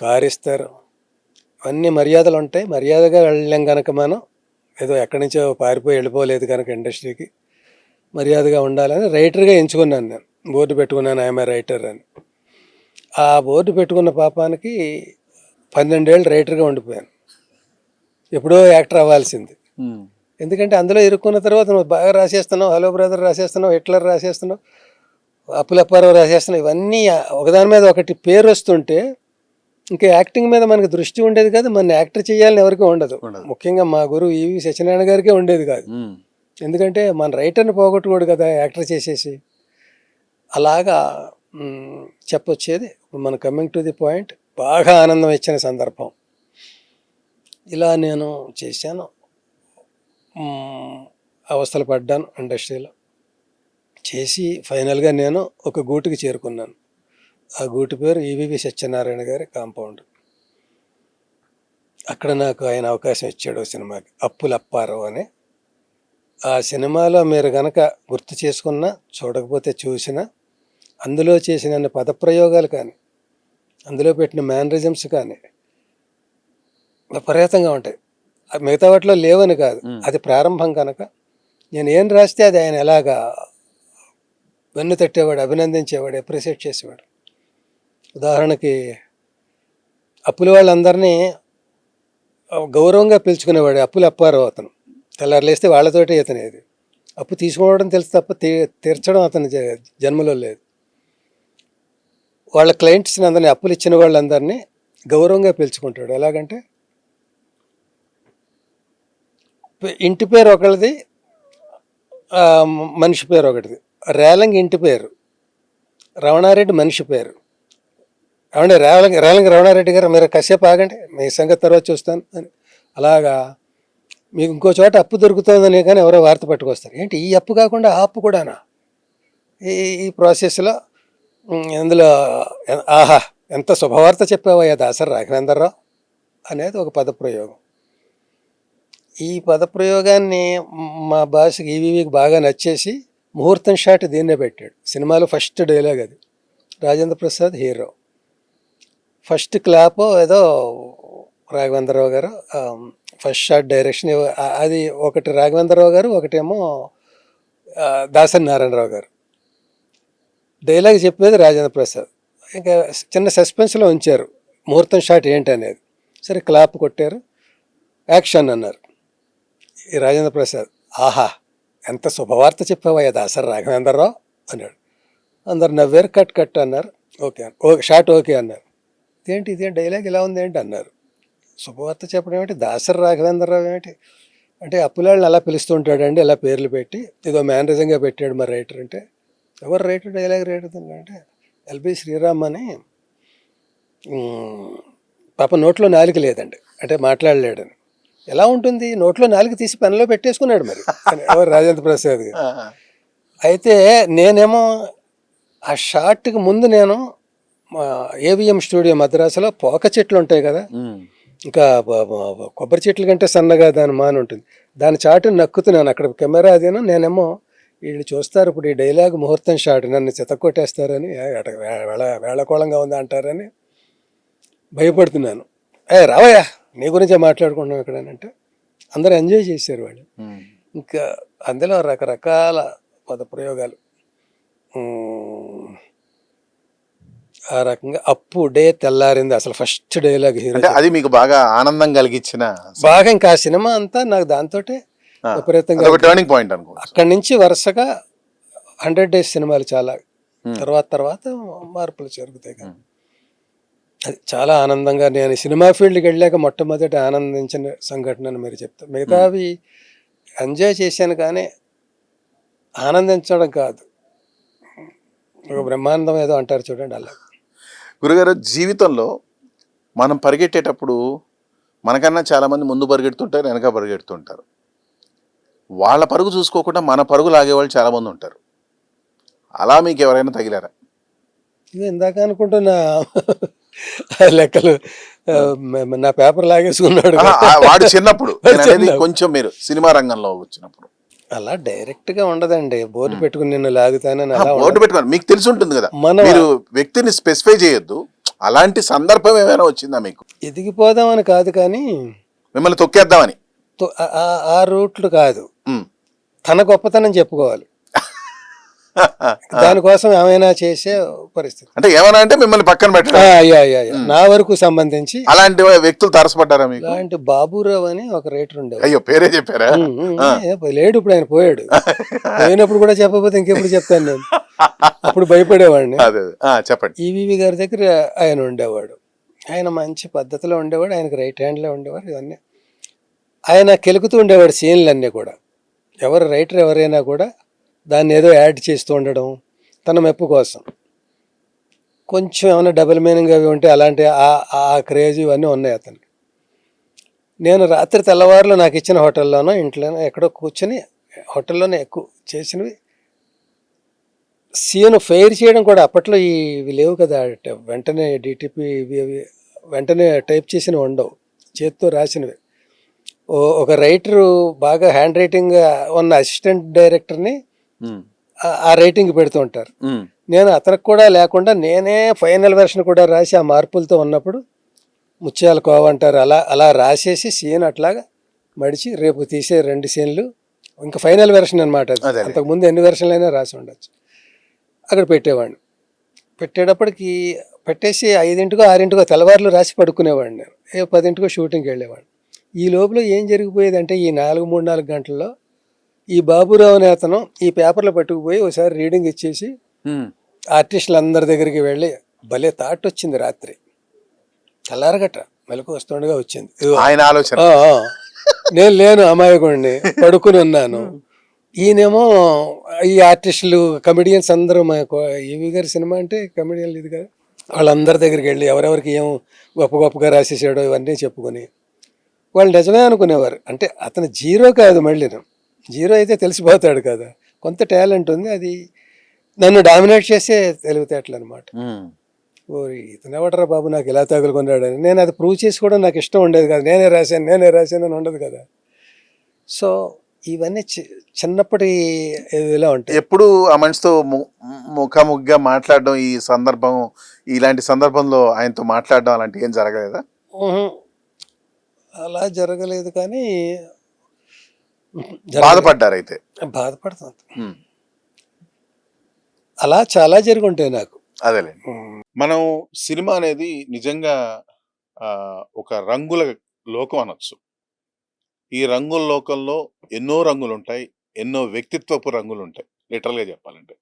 B: కారు ఇస్తారు, అన్నీ మర్యాదలు ఉంటాయి. మర్యాదగా వెళ్ళాం కనుక మనం ఏదో ఎక్కడి నుంచో పారిపోయి వెళ్ళిపోలేదు కనుక ఇండస్ట్రీకి మర్యాదగా ఉండాలని రైటర్గా ఎంచుకున్నాను. నేను బోర్డు పెట్టుకున్నాను, ఐఎమ్ ఏ రైటర్ అని. ఆ బోర్డు పెట్టుకున్న పాపానికి 12 ఏళ్ళు రైటర్గా ఉండిపోయాను. ఎప్పుడో యాక్టర్ అవ్వాల్సింది. ఎందుకంటే అందులో ఇరుక్కున్న తర్వాత నువ్వు బాగా రాసేస్తున్నావు, హలో బ్రదర్ రాసేస్తున్నావు, హిట్లర్ రాసేస్తున్నావు, అప్పులప్పారావు రాసేస్తున్నావు, ఇవన్నీ ఒకదాని మీద ఒకటి పేరు వస్తుంటే ఇంకా యాక్టింగ్ మీద మనకి దృష్టి ఉండేది కాదు, మన యాక్టర్ చేయాలని ఎవరికీ ఉండదు. ముఖ్యంగా మా గురువు ఈవి సత్యనారాయణ గారికే ఉండేది కాదు. ఎందుకంటే మన రైటర్ని పోగొట్టుకోడు కదా యాక్టర్ చేసేసి. అలాగా చెప్పొచ్చేది. ఇప్పుడు మన కమింగ్ టు ది పాయింట్, బాగా ఆనందం ఇచ్చిన సందర్భం. ఇలా నేను చేశాను, అవస్థలు పడ్డాను ఇండస్ట్రీలో. చేసి ఫైనల్గా నేను ఒక గూటికి చేరుకున్నాను. ఆ గూటి పేరు ఈవివి సత్యనారాయణ గారి కాంపౌండ్. అక్కడ నాకు ఆయన అవకాశం ఇచ్చాడు సినిమాకి, అప్పులప్పారావు అని. ఆ సినిమాలో మీరు కనుక గుర్తు చేసుకున్నా, చూడకపోతే చూసినా, అందులో చేసిన పదప్రయోగాలు కానీ, అందులో పెట్టిన మేనరిజమ్స్ కానీ విపరీతంగా ఉంటాయి. మిగతా వాటిలో లేవని కాదు, అది ప్రారంభం కనుక. నేను ఏం రాస్తే అది ఆయన ఎలాగా వెన్ను తట్టేవాడు, అభినందించేవాడు, అప్రిషియేట్ చేసేవాడు. ఉదాహరణకి అప్పుల వాళ్ళందరినీ గౌరవంగా పిలుచుకునేవాడు అప్పులు అప్పారావు. అతను తెల్లారులేస్తే వాళ్ళతోటి ఇతనేది. అప్పు తీసుకోవడం తెలుసు తప్ప తీర్చడం అతని జన్మలో లేదు. వాళ్ళ క్లయింట్స్ని అందరినీ, అప్పులు ఇచ్చిన వాళ్ళందరినీ గౌరవంగా పిలుచుకుంటాడు. ఎలాగంటే ఇంటి పేరు ఒకటిది, మనిషి పేరు ఒకటిది. రేలంగి ఇంటి పేరు, రమణారెడ్డి మనిషి పేరు. ఏమంటే రేలంగి రమణారెడ్డి గారు, మీరు కాసేపు ఆగండి, మీ సంగతి తర్వాత చూస్తాను అని. అలాగా మీకు ఇంకో చోట అప్పు దొరుకుతుందని కానీ ఎవరో వార్త పట్టుకొస్తారు. ఏంటి ఈ అప్పు కాకుండా ఆ అప్పు కూడానా? ఈ ఈ ప్రాసెస్లో ఇందులో ఆహా ఎంత శుభవార్త చెప్పావయ్యా దాసరి రాఘవేంద్రరావు అనేది ఒక పదప్రయోగం. ఈ పదప్రయోగాన్ని మా భాషకి ఈవీవికి బాగా నచ్చేసి ముహూర్తం షాట్ దీన్నే పెట్టాడు. సినిమాలో ఫస్ట్ డైలాగ్ అది. Rajendra Prasad hero, first clap ఏదో రాఘవేంద్రరావు గారు, ఫస్ట్ షాట్ డైరెక్షన్ అది ఒకటి రాఘవేంద్రరావు గారు, ఒకటేమో దాసరి నారాయణరావు గారు. డైలాగ్ చెప్పేది రాజేంద్ర ప్రసాద్. ఇంకా చిన్న సస్పెన్స్లో ఉంచారు ముహూర్తం షాట్ ఏంటి అనేది. సరే క్లాప్ కొట్టారు, యాక్షన్ అన్నారు. ఈ రాజేంద్ర ప్రసాద్ ఆహా ఎంత శుభవార్త చెప్పావయ్యా దాసరి రాఘవేంద్రరావు అన్నాడు. అందరు నవ్వారు, కట్ కట్ అన్నారు. ఓకే ఓకే షాట్ ఓకే అన్నారు. ఇదేం డైలాగ్ ఇలా ఉంది ఏంటి అన్నారు. శుభవార్త చెప్పడం ఏమిటి, దాసరి రాఘవేంద్రరావు ఏమిటి అంటే అప్పులాళ్ళని అలా పిలుస్తూ ఉంటాడండి, అలా పేర్లు పెట్టి ఇదో మేనరిజంగా పెట్టాడు మరి రైటర్ అంటే. ఎవరు రైటర్, డైలాగ్ రైటర్ అంటే ఎల్బి శ్రీరామ్ అని. పాప నోట్లో నాలుక లేదండి, అంటే మాట్లాడలేడని. ఎలా ఉంటుంది, నోట్లో నాలుగు తీసి పెన్లో పెట్టేసుకున్నాడు మరి ఎవరు రాజేంద్ర ప్రసాద్ గారు. అయితే నేనేమో ఆ షాట్కి ముందు నేను ఏవిఎం స్టూడియో మద్రాసులో పోక చెట్లు ఉంటాయి కదా, ఇంకా కొబ్బరి చెట్ల కంటే సన్నగా దాని మాన ఉంటుంది, దాని చాటుని నక్కుతున్నాను అక్కడ కెమెరా అదేనో. నేనేమో వీళ్ళు చూస్తారు ఇప్పుడు ఈ డైలాగ్ ముహూర్తం షాట్, నన్ను చితక్కొట్టేస్తారని, వేళకోళంగా ఉంది అంటారని భయపడుతున్నాను. రావయ్యా నీ గురించే మాట్లాడుకుంటున్నాం ఇక్కడ అంటే అందరూ ఎంజాయ్ చేశారు వాళ్ళు. ఇంకా అందులో రకరకాల పదప్రయోగాలు. ఆ రకంగా అప్పుడే తెల్లారింది అసలు ఫస్ట్ డైలాగ్ హీరో.
A: అది మీకు బాగా ఆనందం కలిగించిన
B: బాగా ఇంకా ఆ సినిమా అంతా నాకు దాంతో విపరీతంగా
A: టర్నింగ్ పాయింట్ అనుకో.
B: అక్కడి నుంచి వరుసగా 100 days సినిమాలు చాలా తర్వాత మార్పులు జరుగుతాయి కదా. అది చాలా ఆనందంగా నేను సినిమా ఫీల్డ్కి వెళ్ళాక మొట్టమొదటి ఆనందించిన సంఘటన మీరు చెప్తాను. మిగతావి ఎంజాయ్ చేశాను కానీ ఆనందించడం కాదు. ఒక బ్రహ్మానందం ఏదో అంటారు చూడండి అలా.
A: గురుగారు, జీవితంలో మనం పరిగెట్టేటప్పుడు మనకన్నా చాలామంది ముందు పరిగెడుతుంటారు, వెనక పరిగెడుతుంటారు. వాళ్ళ పరుగు చూసుకోకుండా మన పరుగు లాగేవాళ్ళు చాలామంది ఉంటారు. అలా మీకు ఎవరైనా తగిలారా?
B: ఇది ఇందాక అనుకుంటున్నా లెక్కలు నా పేపర్ లాగేసుకున్నాడు
A: వాడు చిన్నప్పుడు, కొంచెం మీరు సినిమా రంగంలో వచ్చినప్పుడు.
B: అలా డైరెక్ట్ గా ఉండదండి, బోర్డు పెట్టుకుని నిన్ను లాగుతానని. అలా
A: బోర్డు పెట్టుకుని మీకు తెలిసి ఉంటుంది కదా, మీరు వ్యక్తిని స్పెసిఫై చేయొద్దు. అలాంటి సందర్భం ఏమైనా వచ్చిందా మీకు?
B: ఎదిగిపోదామని కాదు కానీ
A: మిమ్మల్ని తొక్కేద్దామని
B: ఆ రూట్లు కాదు, తన గొప్పతనం చెప్పుకోవాలి. దానికోసం ఏమైనా చేసే పరిస్థితి.
A: అంటే ఏమైనా అంటే మిమ్మల్ని పక్కన పెట్టడం.
B: నా వరకు సంబంధించి
A: అలాంటి వ్యక్తులు తారసపడ్డారా మీకు?
B: అలాంటి బాబురావు అని ఒక రైటర్ ఉండేవాడు.
A: అయ్యో, పేరే చెప్పారా?
B: లేడు, ఇప్పుడు ఆయన పోయాడు. పోయినప్పుడు కూడా చెప్పకపోతే ఇంకెప్పుడు చెప్తాను నేను. అప్పుడు భయపడేవాడిని.
A: చెప్పండి.
B: ఈవీవి గారి దగ్గర ఆయన ఉండేవాడు. ఆయన మంచి పద్ధతిలో ఉండేవాడు, ఆయనకు రైట్ హ్యాండ్లో ఉండేవాడు. ఇవన్నీ ఆయన కెలుకుతూ ఉండేవాడు సీన్లన్నీ కూడా. ఎవరు రైటర్ ఎవరైనా కూడా దాన్ని ఏదో యాడ్ చేస్తూ ఉండడం తన మెప్పు కోసం. కొంచెం ఏమైనా డబుల్ మీనింగ్ అవి ఉంటే అలాంటి ఆ క్రేజ్ ఇవన్నీ ఉన్నాయి అతనికి. నేను రాత్రి తెల్లవారులో నాకు ఇచ్చిన హోటల్లోనో ఇంట్లోనో ఎక్కడో కూర్చొని హోటల్లోనే ఎక్కువ చేసినవి సీను ఫెయిర్ చేయడం కూడా. అప్పట్లో ఇవి లేవు కదా, వెంటనే డిటిపి ఇవి వెంటనే టైప్ చేసినవి ఉండవు, చేతితో రాసినవి. ఒక రైటరు బాగా హ్యాండ్ రైటింగ్ ఉన్న అసిస్టెంట్ డైరెక్టర్ని ఆ రైటింగ్ పెడుతూ ఉంటారు. నేను అతనికి కూడా లేకుండా నేనే ఫైనల్ వెర్షన్ కూడా రాసి ఆ మార్పులతో ఉన్నప్పుడు ముత్యాల కోవ అంటారు, అలా రాసేసి సీన్ అట్లాగా మడిచి రేపు తీసే 2 సీన్లు ఇంకా ఫైనల్ వెర్షన్ అనమాట. అంతకుముందు ఎన్ని వెర్షన్లు అయినా రాసి ఉండొచ్చు. అక్కడ పెట్టేవాడిని. పెట్టేటప్పటికి పెట్టేసి 5 6 తెల్లవారులు రాసి పడుకునేవాడిని. నేను 10 షూటింగ్కి వెళ్ళేవాడిని. ఈ లోపల ఏం జరిగిపోయేది అంటే ఈ 4 గంటల్లో ఈ బాబురావు అనే అతను ఈ పేపర్లో పట్టుకుపోయి ఒకసారి రీడింగ్ ఇచ్చేసి ఆర్టిస్టులు అందరి దగ్గరికి వెళ్ళి భలే థాట్ వచ్చింది. రాత్రి తెల్లారగట్ట మెలకు వస్తుండగా వచ్చింది
A: ఆయన ఆలోచన.
B: నేను లేను, అమాయకుడిని, పడుకుని ఉన్నాను. ఈయనేమో ఈ ఆర్టిస్టులు కమెడియన్స్ అందరూ, ఈవి గారి సినిమా అంటే కమెడియన్లు ఇది కదా, వాళ్ళందరి దగ్గరికి వెళ్ళి ఎవరెవరికి ఏం గొప్పగా రాసేసాడో ఇవన్నీ చెప్పుకొని వాళ్ళు నిజమే అనుకునేవారు. అంటే అతను జీరో కాదు, మళ్ళీ జీరో అయితే తెలిసిపోతాడు కదా, కొంత టాలెంట్ ఉంది. అది నన్ను డామినేట్ చేసే తెలివితేటలు అనమాట.
A: ఉమ్.
B: ఓరి ఇతను ఎవడరా బాబు నాకు ఇలా తగులుకున్నాడని. నేను అది ప్రూవ్ చేసి కూడా నాకు ఇష్టం ఉండేది కదా. నేనే రాశాను అని ఉండదు కదా. సో ఇవన్నీ చిన్నప్పటి ఇలా ఉంటాయి.
A: ఎప్పుడు ఆ మనిషితో ముఖాముఖిగా మాట్లాడడం, ఈ సందర్భం, ఇలాంటి సందర్భంలో ఆయనతో మాట్లాడడం అలాంటి ఏం జరగలేదా?
B: ఊహు. అలా జరగలేదు కానీ
A: బాధపడ్డారు అయితే.
B: బాధపడుతుంది.
A: ఉమ్.
B: అలా చాలా జరిగి ఉంటాయి నాకు.
A: అదేలే. మనం సినిమా అనేది నిజంగా ఒక రంగుల లోకం అనొచ్చు. ఈ రంగుల లోకంలో ఎన్నో రంగులు ఉంటాయి, ఎన్నో వ్యక్తిత్వపు రంగులు ఉంటాయి. లిటరల్గా చెప్పాలంటే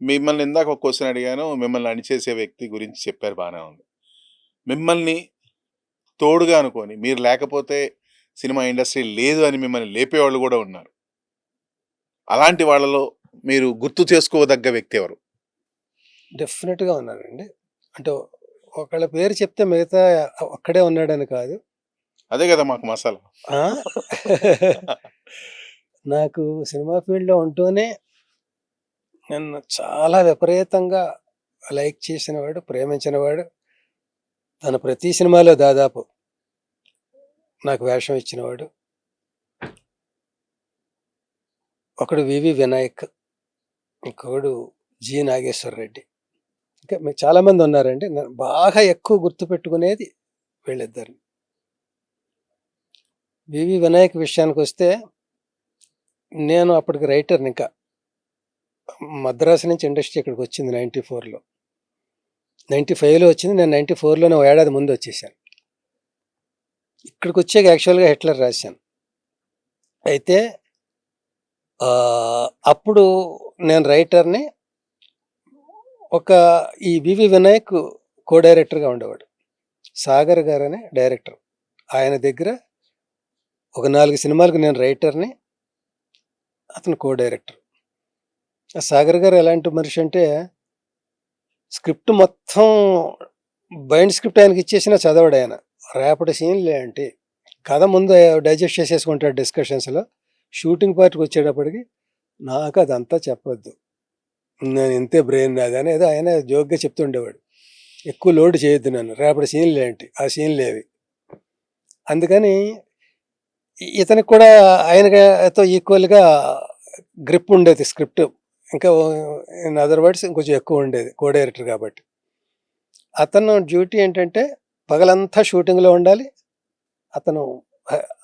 A: మిమ్మల్ని ఇందాక ఒక క్వశ్చన్ అడిగాను, మిమ్మల్ని అణిచేసే వ్యక్తి గురించి చెప్పారు, బాగానే ఉంది. మిమ్మల్ని తోడుగా అనుకొని మీరు లేకపోతే సినిమా ఇండస్ట్రీ లేదు అని మిమ్మల్ని లేపేవాళ్ళు కూడా ఉన్నారు. అలాంటి వాళ్ళలో మీరు గుర్తు చేసుకోదగ్గ వ్యక్తి ఎవరు?
B: డెఫినెట్గా ఉన్నానండి. అంటే ఒకళ్ళ పేరు చెప్తే మిగతా ఒక్కడే ఉన్నాడని కాదు.
A: అదే కదా మాకు మసాలా.
B: ఆ? నాకు సినిమా ఫీల్డ్లో ఉంటూనే నన్ను చాలా విపరీతంగా లైక్ చేసినవాడు, ప్రేమించినవాడు, తన ప్రతి సినిమాలో దాదాపు నాకు వేషం ఇచ్చినవాడు ఒకడు వివి వినాయక్, ఇంకొకడు జి నాగేశ్వర రెడ్డి. ఇంకా మీకు చాలామంది ఉన్నారండి. నేను బాగా ఎక్కువ గుర్తుపెట్టుకునేది వీళ్ళిద్దరిని. వివి వినాయక్ విషయానికి వస్తే నేను అప్పటికి రైటర్ని. ఇంకా మద్రాసు నుంచి ఇండస్ట్రీ ఇక్కడికి వచ్చింది 94లో. 95లో వచ్చింది. నేను 94లోనే ఏడాది ముందు వచ్చేసాను. ఇక్కడికి వచ్చాక యాక్చువల్గా హిట్లర్ రాశాను. అయితే అప్పుడు నేను రైటర్ని. ఈ వివి వినాయక్ కో డైరెక్టర్గా ఉండేవాడు. సాగర్ గారు అనే డైరెక్టర్. ఆయన దగ్గర ఒక 4 సినిమాలకు నేను రైటర్ని, అతను కో డైరెక్టర్. సాగర్ గారు ఎలాంటి మనిషి అంటే స్క్రిప్ట్ మొత్తం బైండ్ స్క్రిప్ట్ ఆయనకి ఇచ్చేసినా చదవడు ఆయన. రేపటి సీన్లు ఏంటి కథ ముందు డైజెస్ట్ చేసేసుకుంటాడు డిస్కషన్స్లో. షూటింగ్ పార్ట్కి వచ్చేటప్పటికి నాకు అదంతా చెప్పొద్దు, నేను ఇంతే బ్రెయిన్ నాది అనేది ఆయన జోక్గా చెప్తుండేవాడు. ఎక్కువ లోడ్ చేయొద్దు నన్ను, రేపటి సీన్లు ఏంటి, ఆ సీన్లు ఏవి. అందుకని ఇతనికి కూడా ఆయనతో ఈక్వల్గా గ్రిప్ ఉండేది స్క్రిప్ట్. ఇంకా ఇన్ అదర్ వర్డ్స్ ఇంకొంచెం ఎక్కువ ఉండేది కో డైరెక్టర్ కాబట్టి. అతను డ్యూటీ ఏంటంటే పగలంతా షూటింగ్లో ఉండాలి. అతను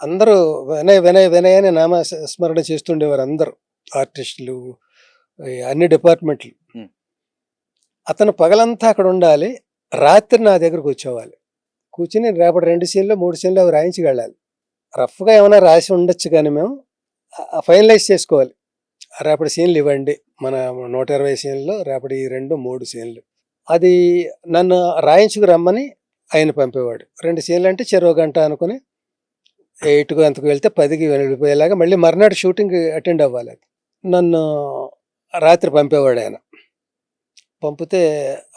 B: అందరూ వినయ్ వినయ్ వినయ్ అని నామస్మరణ చేస్తుండేవారు అందరూ ఆర్టిస్టులు, అన్ని డిపార్ట్మెంట్లు. అతను పగలంతా అక్కడ ఉండాలి, రాత్రి నా దగ్గరకు వచ్చేవాలి. కూర్చుని రేపటి 2 సీన్లు 3 సీన్లు అవి రాయించి వెళ్ళాలి. రఫ్గా ఏమైనా రాసి ఉండొచ్చు కానీ మేము ఫైనలైజ్ చేసుకోవాలి. రేపటి సీన్లు ఇవ్వండి, మన 120 సీన్లు రేపటి 2, 3 సీన్లు. అది నన్ను రాయించుకు రమ్మని ఆయన పంపేవాడు. 2 సీన్లు అంటే చెరో గంట అనుకుని 8కు అంతకు వెళ్తే 10కి వెళ్ళిపోయేలాగా మళ్ళీ మర్నాడు షూటింగ్ అటెండ్ అవ్వాలి. నన్ను రాత్రి పంపేవాడు ఆయన. పంపితే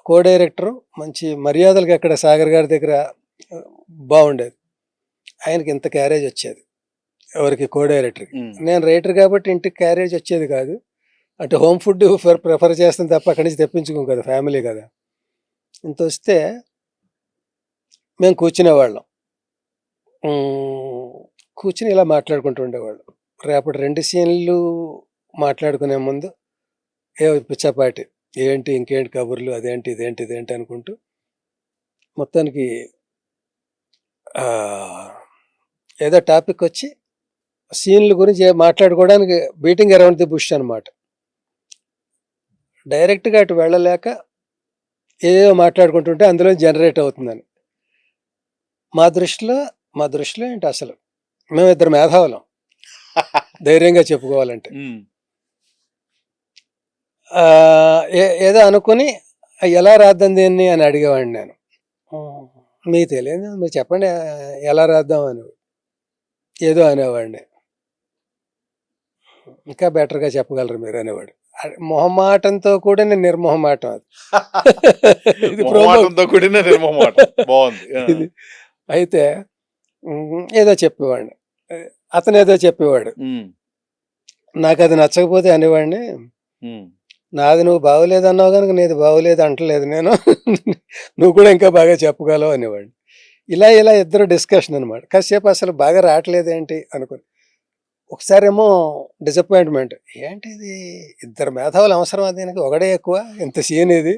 B: కో డైరెక్టరు మంచి మర్యాదలుగా అక్కడ సాగర్ గారి దగ్గర బాగుండేది. ఆయనకి ఇంత క్యారేజ్ వచ్చేది, ఎవరికి కో డైరెక్టర్కి. నేను రైటర్ కాబట్టి ఇంటికి క్యారేజ్ వచ్చేది కాదు. అంటే హోమ్ ఫుడ్ ప్రిఫర్ చేస్తాను తప్ప అక్కడి నుంచి తెప్పించుకోం కదా, ఫ్యామిలీ కదా. ఇంత వస్తే మేము కూర్చునేవాళ్ళం. కూర్చుని ఇలా మాట్లాడుకుంటూ ఉండేవాళ్ళం. రేపటి 2 సీన్లు మాట్లాడుకునే ముందు పిచ్చాపాటి ఏంటి ఇంకేంటి కబుర్లు, అదేంటి ఇదేంటి అనుకుంటూ మొత్తానికి ఏదో టాపిక్ వచ్చి సీన్ల గురించి మాట్లాడుకోవడానికి బీటింగ్ అరౌండ్ ది బుష్ అనమాట. డైరెక్ట్గా అటు వెళ్ళలేక ఏదో మాట్లాడుకుంటుంటే అందులో జనరేట్ అవుతుందని. మా దృష్టిలో ఏంటి అసలు మేము 2 మేధావులం ధైర్యంగా చెప్పుకోవాలంటే. ఏదో అనుకుని ఎలా రాద్దాం దీన్ని అని అడిగేవాడిని నేను. మీకు తెలియదు, మీరు చెప్పండి ఎలా రాద్దాం అని ఏదో అనేవాడిని. ఇంకా బెటర్గా చెప్పగలరు మీరు అనేవాడు. మొహమాటంతో కూడిన నిర్మోహమాటం అది. ఇది అయితే ఏదో చెప్పేవాడిని, అతను ఏదో చెప్పేవాడు. నాకు అది నచ్చకపోతే అనేవాడిని, నాది నువ్వు బాగోలేదు అన్నావు కనుక నీది బాగోలేదు అంటలేదు నేను. నువ్వు కూడా ఇంకా బాగా చెప్పగలవు అనేవాడు. ఇలా ఇలా ఇద్దరు డిస్కషన్ అనమాట. కాసేపు అసలు బాగా రావట్లేదు ఏంటి అనుకుని, ఒకసారేమో డిసప్పాయింట్మెంట్, ఏంటి ఇది ఇద్దరు మేధావులు అవసరం, దీనికి ఒకడే ఎక్కువ, ఇంత సీన్ ఇది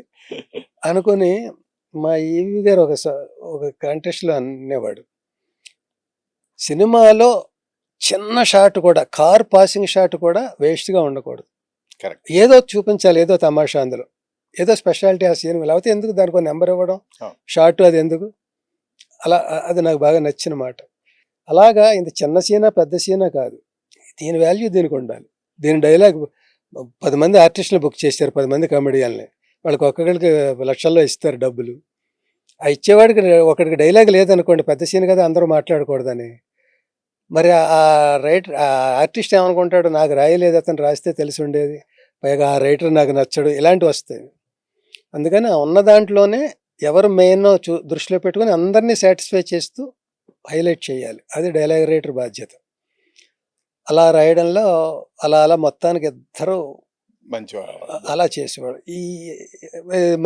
B: అనుకుని, మా ఈవి గారు ఒక కాంటెస్ట్లో అనేవాడు, సినిమాలో చిన్న షాట్ కూడా, కార్ పాసింగ్ షాట్ కూడా వేస్ట్గా ఉండకూడదు,
A: కరెక్ట్.
B: ఏదో చూపించాలి, ఏదో తమాషా అందులో, ఏదో స్పెషాలిటీ ఆ సీన్, లేకపోతే ఎందుకు దానికి నెంబర్ ఇవ్వడం, షార్ట్ అది ఎందుకు, అలా అది నాకు బాగా నచ్చిన మాట. అలాగా ఇంత చిన్న సీనా పెద్ద సీనా కాదు, దీని వాల్యూ దీనికి ఉండాలి. దీని డైలాగ్ 10 మంది ఆర్టిస్టులు బుక్ చేశారు, 10 మంది కామెడియన్ని, వాళ్ళకి ఒక్కొక్కరికి లక్షల్లో ఇస్తారు డబ్బులు. ఆ ఇచ్చేవాడికి ఒకడికి డైలాగ్ లేదనుకోండి, పెద్ద సీన్ కదా అందరూ మాట్లాడకూడదని, మరి ఆ రైటర్ ఆ ఆర్టిస్ట్ ఏమనుకుంటాడు, నాకు రాయలేదు, అతను రాస్తే తెలిసి ఉండేది, పైగా ఆ రైటర్ నాకు నచ్చడు, ఇలాంటివి వస్తాయి. అందుకని ఆ ఉన్న దాంట్లోనే ఎవరు మెయిన్ దృష్టిలో పెట్టుకొని అందరినీ సాటిస్ఫై చేస్తూ హైలైట్ చేయాలి, అది డైలాగ్ రైటర్ బాధ్యత. అలా రాయడంలో అలా అలా మొత్తానికి ఇద్దరు అలా చేసేవాడు. ఈ